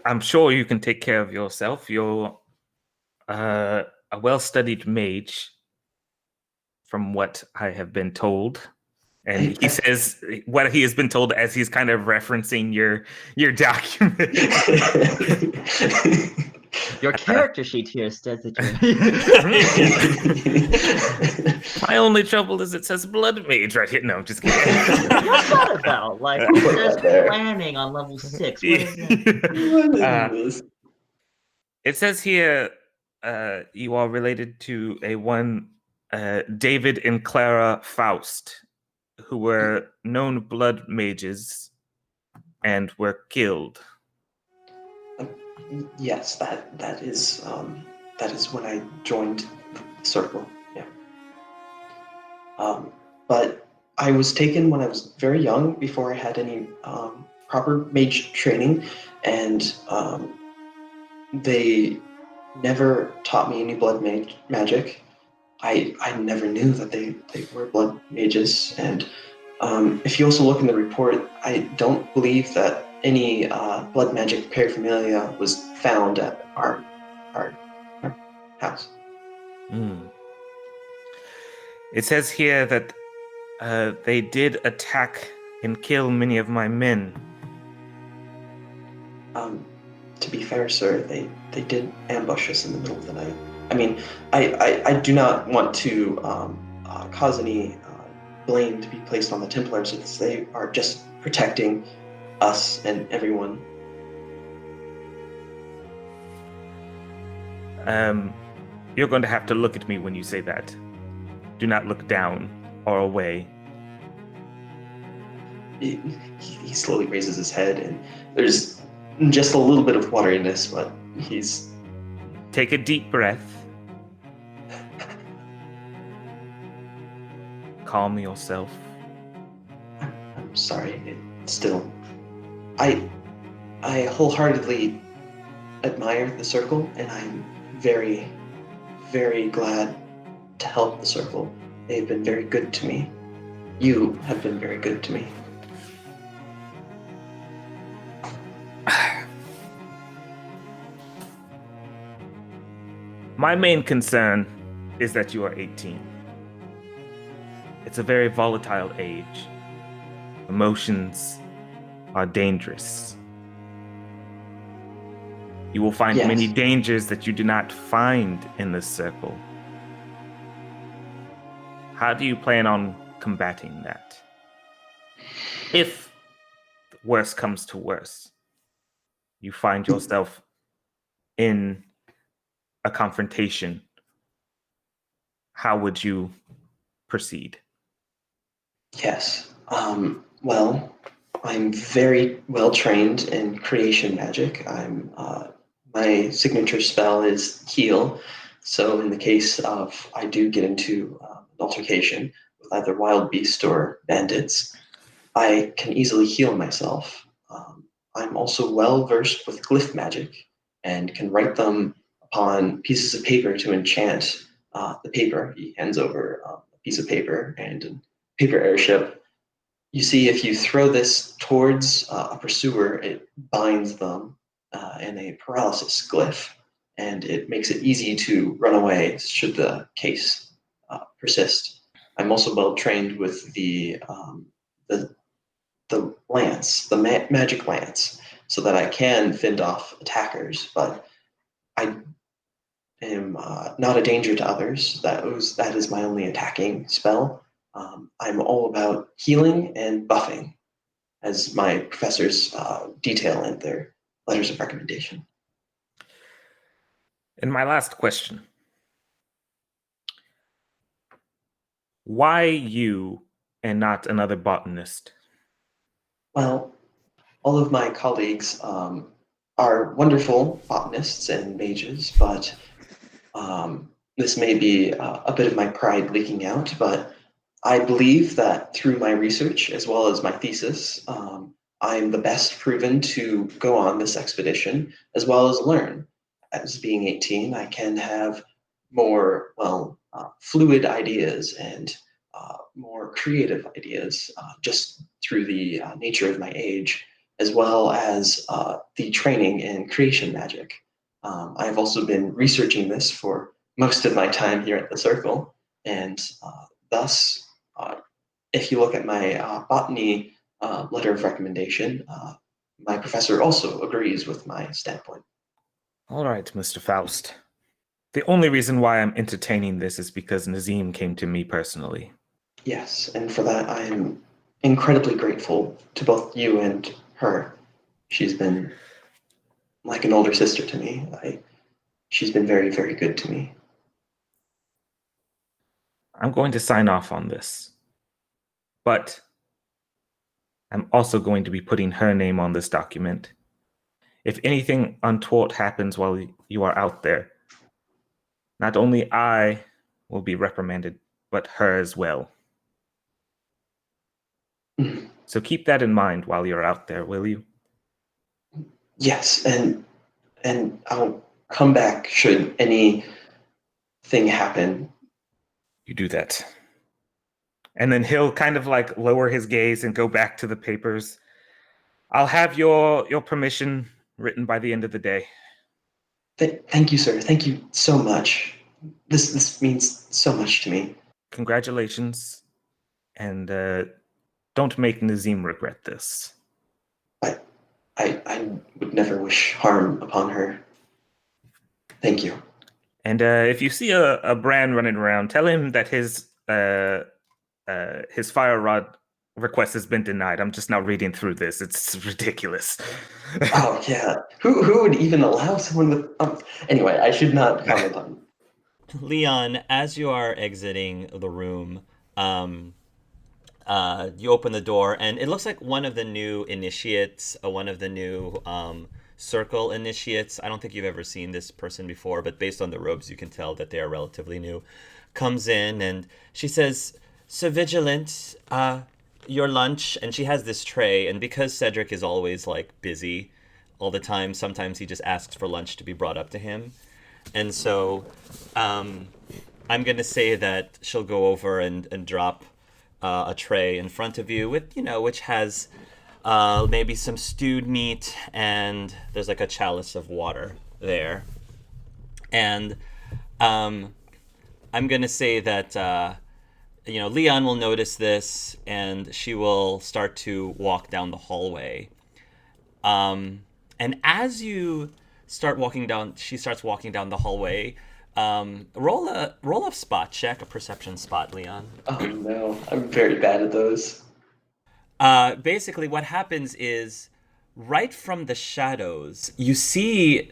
I'm sure you can take care of yourself. You're a well-studied mage, from what I have been told. And he says what he has been told as he's kind of referencing your document. Your character sheet here says that you're. My only trouble is it says blood mage right here. No, I'm just kidding. What's that about? Like, it says planning on level 6. What is that? It says here you are related to a one David and Clara Faust, who were known blood mages and were killed. Yes, that is when I joined the circle. Yeah. But I was taken when I was very young, before I had any proper mage training, and they never taught me any blood magic. I never knew that they were blood mages, and if you also look in the report, I don't believe that any blood magic paraphernalia was found at our house. It says here that they did attack and kill many of my men. To be fair, sir, they did ambush us in the middle of the night. I mean, I do not want to cause any blame to be placed on the Templars, as they are just protecting us and everyone. You're going to have to look at me when you say that. Do not look down or away. He slowly raises his head, and there's just a little bit of wateriness, but he's... Take a deep breath. Calm yourself. I'm sorry. I wholeheartedly admire the circle, and I'm very, very glad to help the circle. They've been very good to me. You have been very good to me. My main concern is that you are 18. It's a very volatile age. Emotions are dangerous. You will find many dangers that you do not find in this circle. How do you plan on combating that? If worse comes to worse, you find yourself in a confrontation, how would you proceed? Yes. Well, I'm very well trained in creation magic. My signature spell is heal. So in the case of I do get into an altercation with either wild beast or bandits, I can easily heal myself. I'm also well versed with glyph magic and can write them upon pieces of paper to enchant the paper. He hands over a piece of paper and a paper airship. You see, if you throw this towards a pursuer, it binds them in a paralysis glyph, and it makes it easy to run away should the case persist. I'm also well trained with the lance, the magic lance, so that I can fend off attackers, but I am not a danger to others. That is my only attacking spell. I'm all about healing and buffing, as my professors detail in their letters of recommendation. And my last question. Why you and not another botanist? Well, all of my colleagues are wonderful botanists and mages, but this may be a bit of my pride leaking out, but I believe that through my research as well as my thesis, I'm the best proven to go on this expedition as well as learn. As being 18, I can have more, fluid ideas and more creative ideas just through the nature of my age, as well as the training in creation magic. I've also been researching this for most of my time here at the Circle, and thus, if you look at my botany letter of recommendation, my professor also agrees with my standpoint. All right, Mr. Faust. The only reason why I'm entertaining this is because Nazim came to me personally. Yes, and for that I am incredibly grateful to both you and her. She's been like an older sister to me. She's been very, very good to me. I'm going to sign off on this. But I'm also going to be putting her name on this document. If anything untoward happens while you are out there, not only I will be reprimanded, but her as well. So keep that in mind while you're out there, will you? Yes, and I'll come back should anything happen. You do that. And then he'll kind of like lower his gaze and go back to the papers. I'll have your permission written by the end of the day. Thank you, sir. Thank you so much. This means so much to me. Congratulations. And don't make Nazim regret this. I would never wish harm upon her. Thank you. And if you see a Bran running around, tell him that his fire rod request has been denied. I'm just now reading through this. It's ridiculous. Oh yeah, who would even allow someone with? Anyway, I should not comment on. Leon, as you are exiting the room, you open the door, and it looks like one of the new initiates, one of the new circle initiates. I don't think you've ever seen this person before, but based on the robes, you can tell that they are relatively new. Comes in, and she says, "Sir Vigilant, your lunch." And she has this tray, and because Cedric is always like busy all the time, sometimes he just asks for lunch to be brought up to him. And so I'm going to say that she'll go over and drop a tray in front of you with, which has maybe some stewed meat, and there's like a chalice of water there. And I'm going to say that, Leon will notice this, and she will start to walk down the hallway. And as you start walking down, she starts walking down the hallway. Roll a spot check, a perception spot, Leon. Oh no, I'm very bad at those. Basically, what happens is, right from the shadows, you see,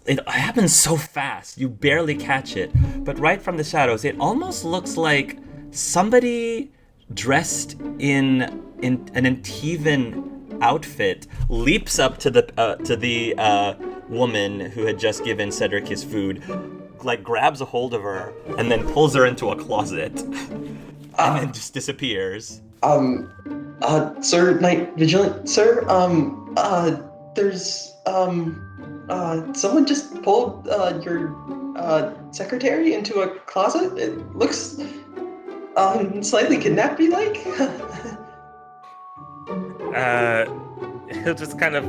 it happens so fast, you barely catch it, but right from the shadows, it almost looks like somebody dressed in an Antivan outfit leaps up to the woman who had just given Cedric his food, like grabs a hold of her, and then pulls her into a closet, and then just disappears. Sir Knight Vigilant, sir, there's, someone just pulled, your, secretary into a closet. It looks, slightly kidnappy like. He'll just kind of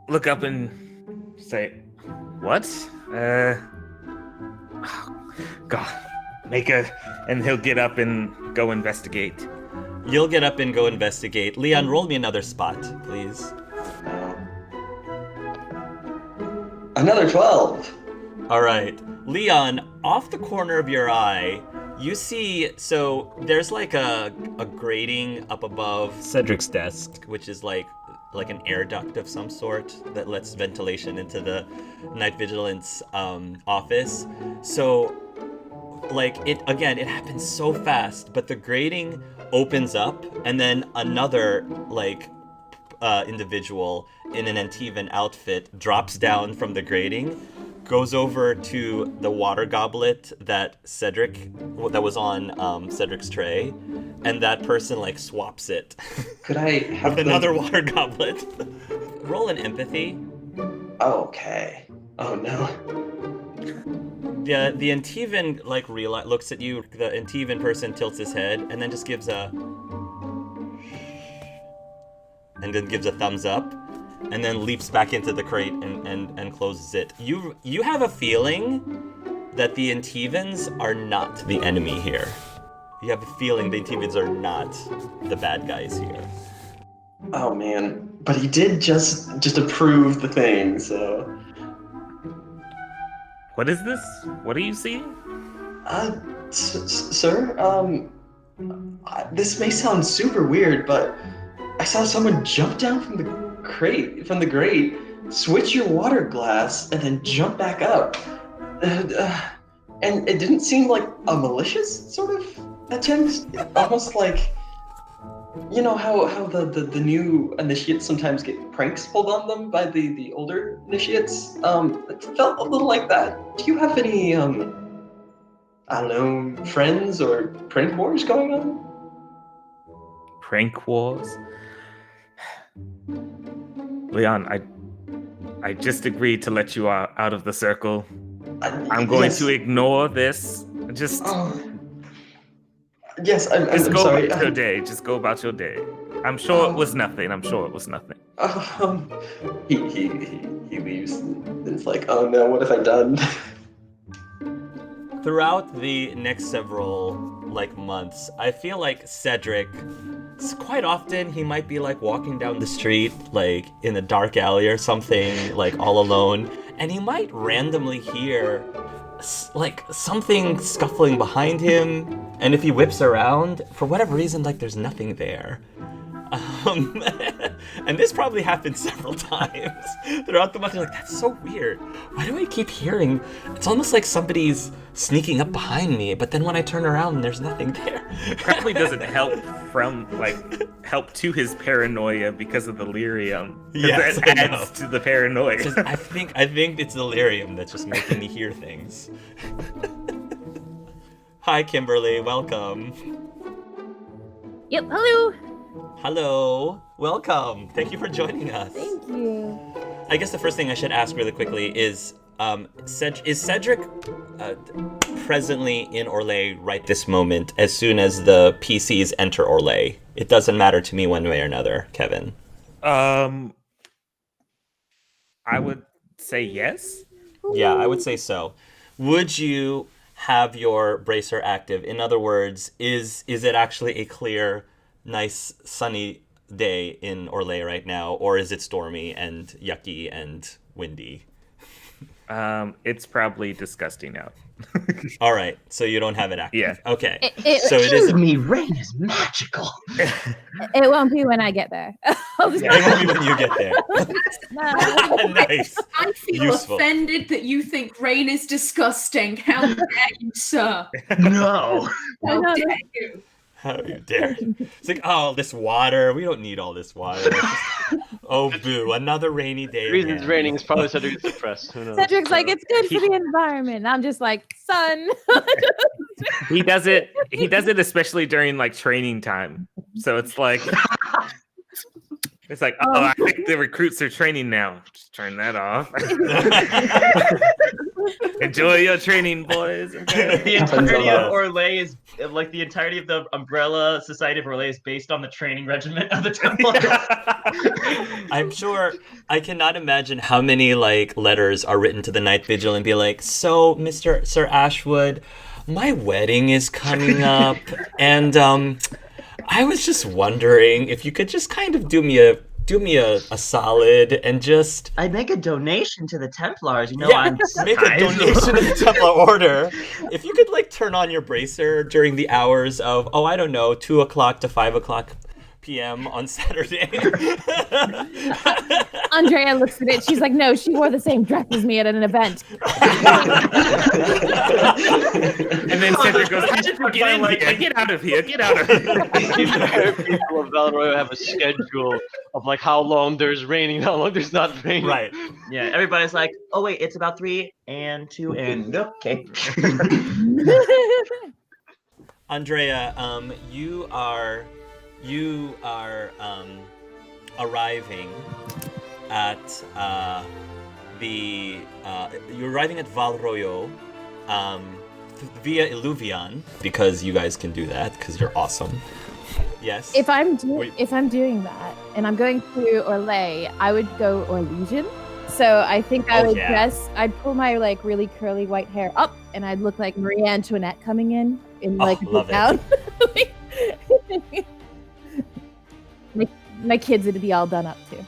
look up and say, "What? God, and he'll get up and go investigate." You'll get up and go investigate. Leon, roll me another spot, please. Another 12. All right. Leon, off the corner of your eye, You see, so there's like a grating up above Cedric's desk, which is like an air duct of some sort that lets ventilation into the night vigilance office. So like it happens so fast, but the grating opens up and then another like individual in an Antivan outfit drops down from the grating, goes over to the water goblet that was on Cedric's tray, and that person like swaps it Could I have with another water goblet. Roll an empathy. Oh, okay. Oh no. The Antivan like looks at you. The Antivan person tilts his head and then just gives a thumbs up, and then leaps back into the crate and closes it. You have a feeling that the Antivans are not the enemy here. You have a feeling the Antivans are not the bad guys here. Oh man. But he did just approve the thing, so. What is this? What are you seeing? Sir, this may sound super weird, but I saw someone jump down from the grate, switch your water glass, and then jump back up. And it didn't seem like a malicious sort of attempt. Almost like, you know how the new initiates sometimes get pranks pulled on them by the older initiates? It felt a little like that. Do you have any, I don't know, friends or prank wars going on? Prank wars? Leon, I just agreed to let you out of the circle. I'm going to ignore this. Just yes, I'm go sorry. about your day. Just go about your day. I'm sure it was nothing. He leaves, and it's like, oh no, what have I done? Throughout the next several months, I feel like Cedric, quite often he might be walking down the street in a dark alley or something, all alone, and he might randomly hear something scuffling behind him, and if he whips around, for whatever reason, there's nothing there. And this probably happened several times throughout the month. You're like, that's so weird. Why do I keep hearing? It's almost like somebody's sneaking up behind me, but then when I turn around, there's nothing there. Probably doesn't help help to his paranoia because of the lyrium. Yes, that adds to the paranoia. I think it's the lyrium that's just making me hear things. Hi, Kimberly. Welcome. Yep, hello. Hello. Welcome. Thank you for joining us. Thank you. I guess the first thing I should ask really quickly is Cedric presently in Orlais right this moment as soon as the PCs enter Orlais? It doesn't matter to me one way or another, Kevin. I would say yes. Yeah, I would say so. Would you have your bracer active? In other words, is it actually a clear, nice, sunny day in Orlais right now, or is it stormy and yucky and windy? It's probably disgusting out. All right, so you don't have it active. Yeah. Okay. So it is. Me, rain is magical. It won't be when I get there. It won't be when you get there. Nice. I feel Useful. offended that you think rain is disgusting. How dare you, sir? No. How dare you? How you dare? It's like, oh, this water. We don't need all this water. Oh, boo. Another rainy day. The reason it's again. raining is probably Cedric's depressed. Who knows? Cedric's like, it's good for the environment. And I'm just like, sun. He does it especially during training time. So it's like I think the recruits are training now. Just turn that off. Enjoy your training, boys. The entirety of Orlais is the entirety of the Umbrella Society of Orlais is based on the training regiment of the Templars. I'm sure I cannot imagine how many letters are written to the Night Vigil and be like, so Sir Ashwood, my wedding is coming up, and I was just wondering if you could just kind of do me a do me a solid and just I'd make a donation to the Templars. yeah, I'm make a donation to the Templar Order. If you could like turn on your bracer during the hours of I don't know 2 o'clock to 5 o'clock p.m. on Saturday. Andrea looks at it. She's like, no, she wore the same dress as me at an event. And then Cedric goes, how did you get in here? Get out of here. Get out of here. People of Valroy have a schedule of like how long there's raining, how long there's not raining. Right. Yeah, everybody's like, oh wait, it's about 3 and 2 and okay. Andrea, you are arriving at you're arriving at Valroyo via Illuvian, because you guys can do that because you're awesome. Yes. If I'm doing that and I'm going to Orlais, I would go Orlesian. So I think I would I'd pull my like really curly white hair up and I'd look like Marie Antoinette coming in like a love gown. My kids would be all done up too.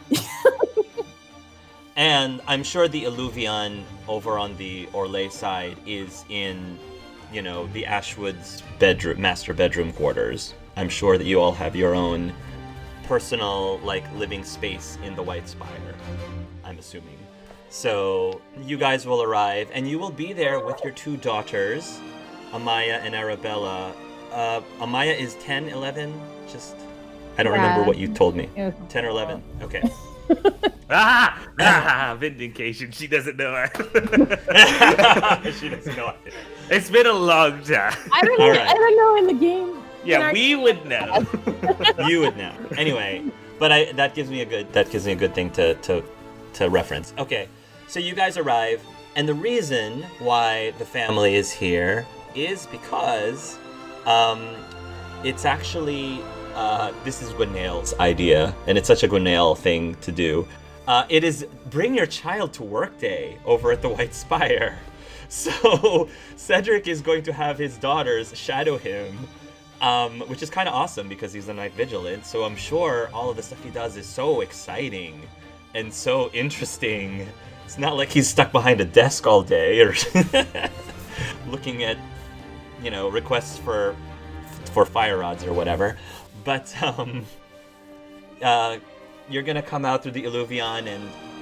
And I'm sure the Illuvian over on the Orlais side is in, the Ashwood's master bedroom quarters. I'm sure that you all have your own personal, living space in the White Spire, I'm assuming. So you guys will arrive, and you will be there with your 2 daughters, Amaya and Arabella. Amaya is 10, 11? I don't remember what you told me. 10 or 11? Okay. Vindication. She doesn't know. She doesn't know. It's been a long time. I don't know in the game. Yeah, we would know. You would know. Anyway, but that gives me a good thing to reference. Okay, so you guys arrive, and the reason why the family is here is because it's actually this is Gwenaël's idea, and it's such a Gwenaël thing to do. It is Bring Your Child to Work Day over at the White Spire. So Cedric is going to have his daughters shadow him, which is kind of awesome because he's a night vigilant. So I'm sure all of the stuff he does is so exciting and so interesting. It's not like he's stuck behind a desk all day or looking at, requests for fire rods or whatever. But you're gonna come out through the Illuvian,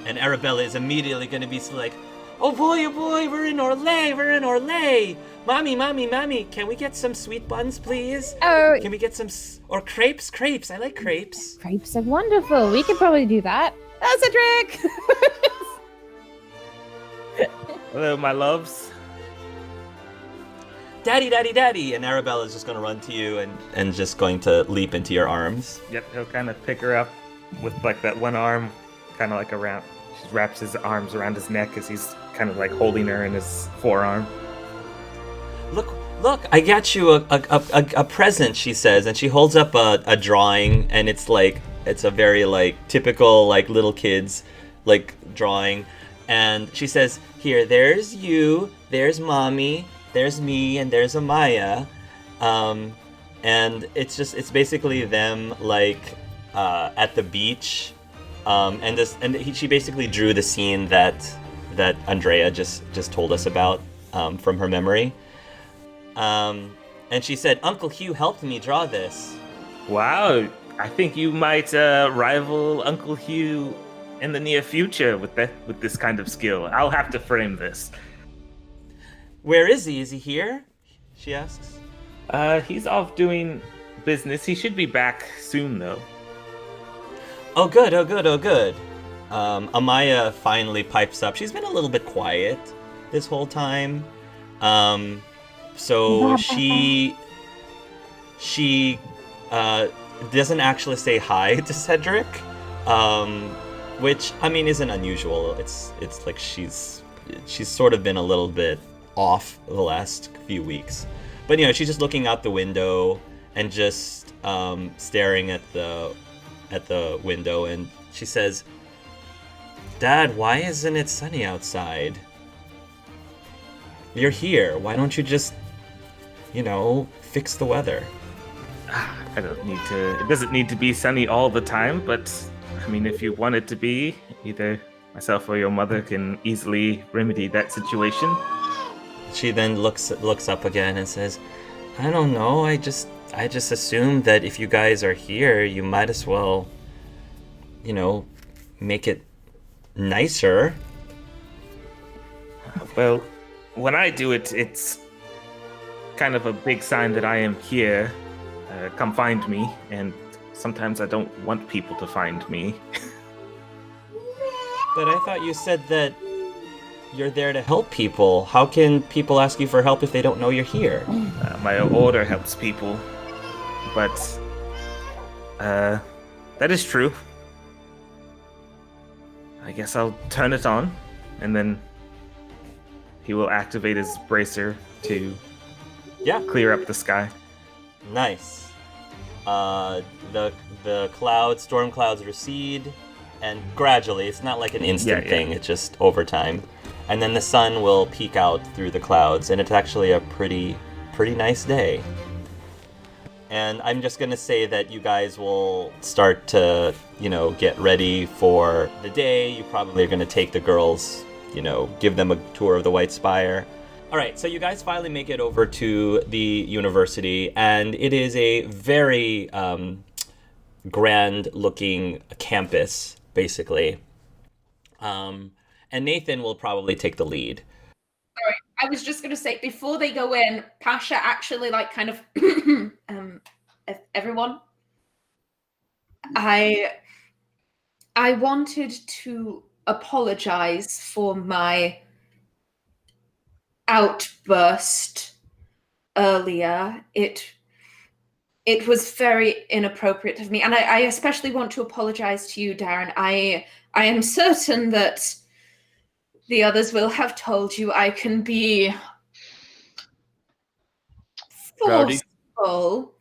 and Arabella is immediately gonna be like, oh boy, we're in Orlais, mommy, can we get some sweet buns, please? Oh, can we get some or crepes? I like crepes. Crepes are wonderful. We could probably do that. Oh, Cedric. Hello, my loves. Daddy, and Arabella's just gonna run to you and just going to leap into your arms. Yep, he'll kind of pick her up with that one arm, kind of like around. She wraps his arms around his neck as he's kind of holding her in his forearm. Look, I got you a present, she says, and she holds up a drawing, and it's a very typical little kids drawing, and she says, here, there's you, there's mommy, there's me, and there's Amaya, and it's basically them at the beach, she basically drew the scene that Andrea just told us about from her memory, and she said, Uncle Hugh helped me draw this. Wow, I think you might rival Uncle Hugh in the near future with this kind of skill. I'll have to frame this. Where is he? Is he here? She asks. He's off doing business. He should be back soon, though. Oh, good. Amaya finally pipes up. She's been a little bit quiet this whole time. So she doesn't actually say hi to Cedric, which, isn't unusual. It's like she's sort of been a little bit off the last few weeks, but she's just looking out the window and just staring at the window, and she says, Dad, why isn't it sunny outside? You're here, why don't you just fix the weather? I don't need to. It doesn't need to be sunny all the time, but I mean, if you want it to be, either myself or your mother can easily remedy that situation. She then looks up again and says, I don't know, I just assumed that if you guys are here, you might as well, make it nicer. Well, when I do it, it's kind of a big sign that I am here. Come find me, and sometimes I don't want people to find me. But I thought you said that you're there to help people. How can people ask you for help if they don't know you're here? My order helps people, but that is true. I guess I'll turn it on, and then he will activate his bracer to clear up the sky. Nice. The storm clouds recede, and gradually, it's not like an instant thing, it's just over time. And then the sun will peek out through the clouds, and it's actually a pretty nice day. And I'm just gonna say that you guys will start to, get ready for the day. You probably are gonna take the girls, give them a tour of the White Spire. All right, so you guys finally make it over to the university, and it is a very grand-looking campus, basically. And Nathan will probably take the lead. Sorry, I was just going to say, before they go in, Pasha actually, kind of, everyone, I wanted to apologize for my outburst earlier. It was very inappropriate of me, and I especially want to apologize to you, Darren. I am certain that the others will have told you I can be forceful.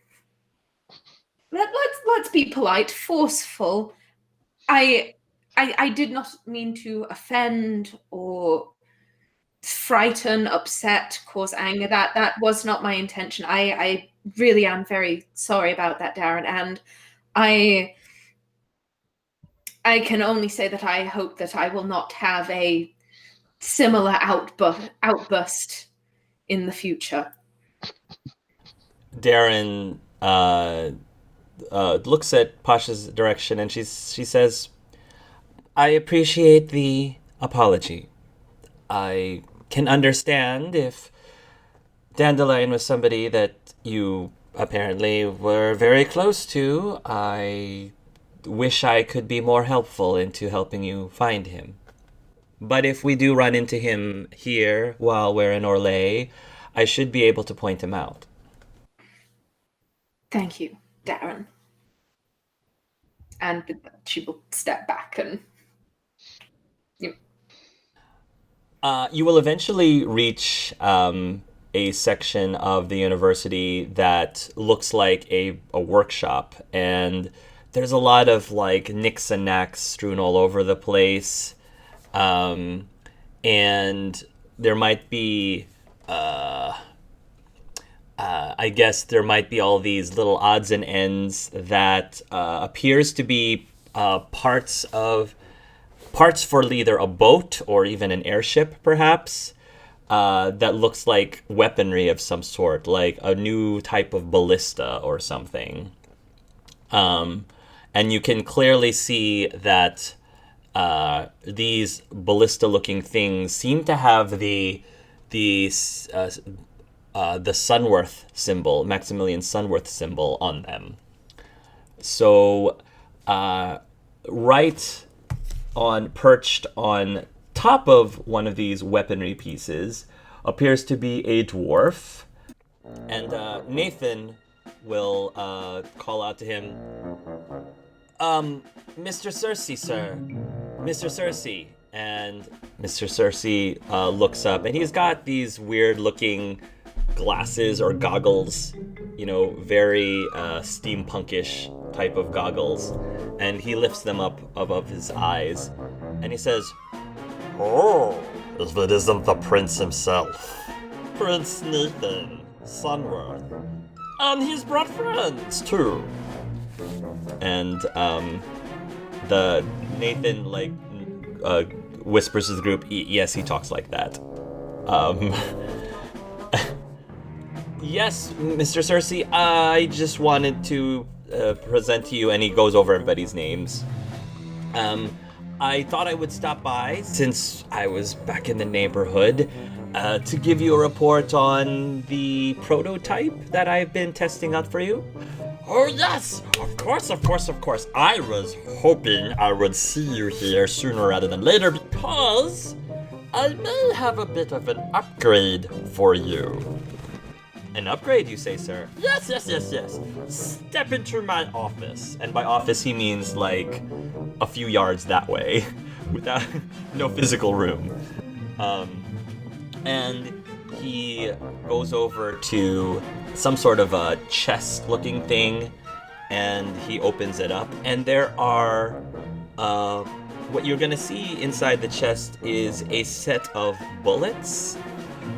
Let's be polite. Forceful. I did not mean to offend or frighten, upset, cause anger. That was not my intention. I really am very sorry about that, Darren, and I can only say that I hope that I will not have a similar outburst in the future. Darren looks at Pasha's direction, and she says, I appreciate the apology. I can understand if Dandelion was somebody that you apparently were very close to. I wish I could be more helpful into helping you find him. But if we do run into him here while we're in Orlais, I should be able to point him out. Thank you, Darren. And she will step back and... You will eventually reach a section of the university that looks like a workshop, and there's a lot of nicks and knacks strewn all over the place, and there might be I guess there might be all these little odds and ends that appears to be parts for either a boat or even an airship, perhaps, that looks like weaponry of some sort, like a new type of ballista or something. And you can clearly see that these ballista-looking things seem to have the Sunworth symbol, Maximilian Sunworth symbol on them. So, perched on top of one of these weaponry pieces appears to be a dwarf. And Nathan will call out to him, Mr. Cersei, sir. Mr. Cersei. And Mr. Cersei looks up, and he's got these weird-looking glasses or goggles, very steampunkish type of goggles, and he lifts them up above his eyes, and he says, Oh, if it isn't the prince himself, Prince Nathan Sunworth, and he's brought friends too. And the Nathan whispers to the group, yes, he talks like that. Yes, Mr. Cersei, I just wanted to present to you, and he goes over everybody's names. I thought I would stop by, since I was back in the neighborhood, to give you a report on the prototype that I've been testing out for you. Oh yes, of course. I was hoping I would see you here sooner rather than later, because I may have a bit of an upgrade for you. An upgrade, you say, sir? Yes. Step into my office. And by office, he means like a few yards that way, without no physical room. And he goes over to some sort of a chest-looking thing, and he opens it up. And there are, what you're gonna see inside the chest is a set of bullets.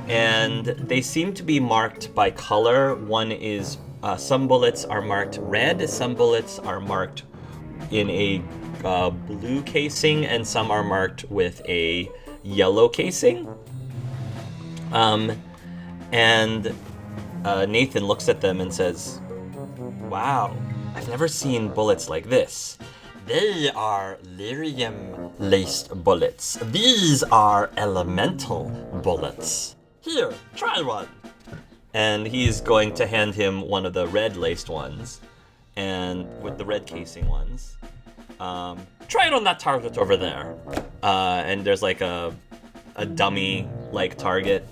And they seem to be marked by color. One is, some bullets are marked red, some bullets are marked in a blue casing, and some are marked with a yellow casing. And Nathan looks at them and says, wow, I've never seen bullets like this. They are lyrium-laced bullets. These are elemental bullets. Here, try one. And he's going to hand him one of the red-laced ones, and with the red casing ones. Try it on that target over there. And there's like a dummy-like target.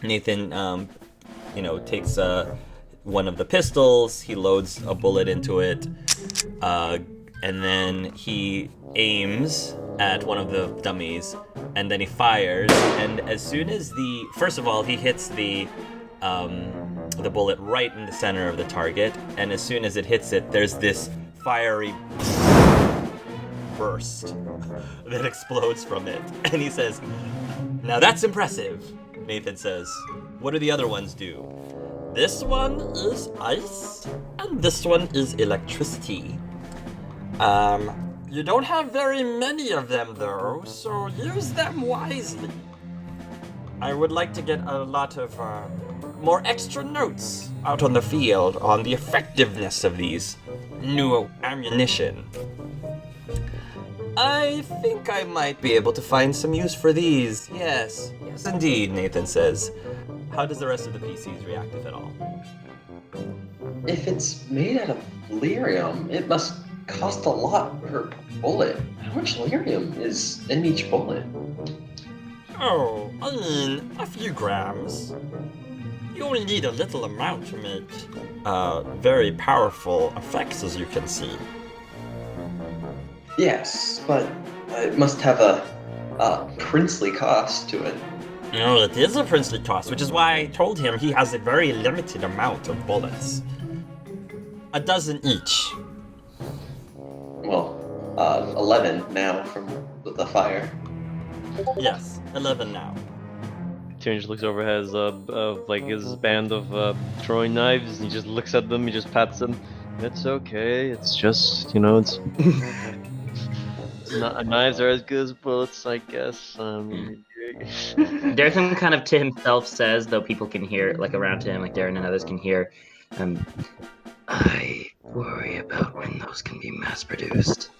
Nathan, takes one of the pistols. He loads a bullet into it, and then he aims at one of the dummies, and then he fires. And as soon as first of all, he hits the bullet right in the center of the target, and as soon as it hits it, there's this fiery burst that explodes from it. And he says, now that's impressive. Nathan says, what do the other ones do? This one is ice, and this one is electricity. You don't have very many of them though, so use them wisely. I would like to get a lot of more extra notes out on the field on the effectiveness of these new ammunition. I think I might be able to find some use for these. Yes indeed, Nathan says. How does the rest of the PCs react, if at all? If it's made out of lyrium, it must cost a lot per bullet. How much lyrium is in each bullet? Oh, I mean, a few grams. You only need a little amount to make very powerful effects, as you can see. Yes, but it must have a princely cost to it. No, it is a princely cost, which is why I told him he has a very limited amount of bullets. A dozen each. Well, 11 now from the fire. Yes, 11 now. Tyrion just looks over, has his band of throwing knives, and he just looks at them, he just pats them. It's okay, it's just, it's... knives are as good as bullets, I guess. Darren kind of to himself says, though people can hear, around him, Darren and others can hear, I worry about when those can be mass-produced.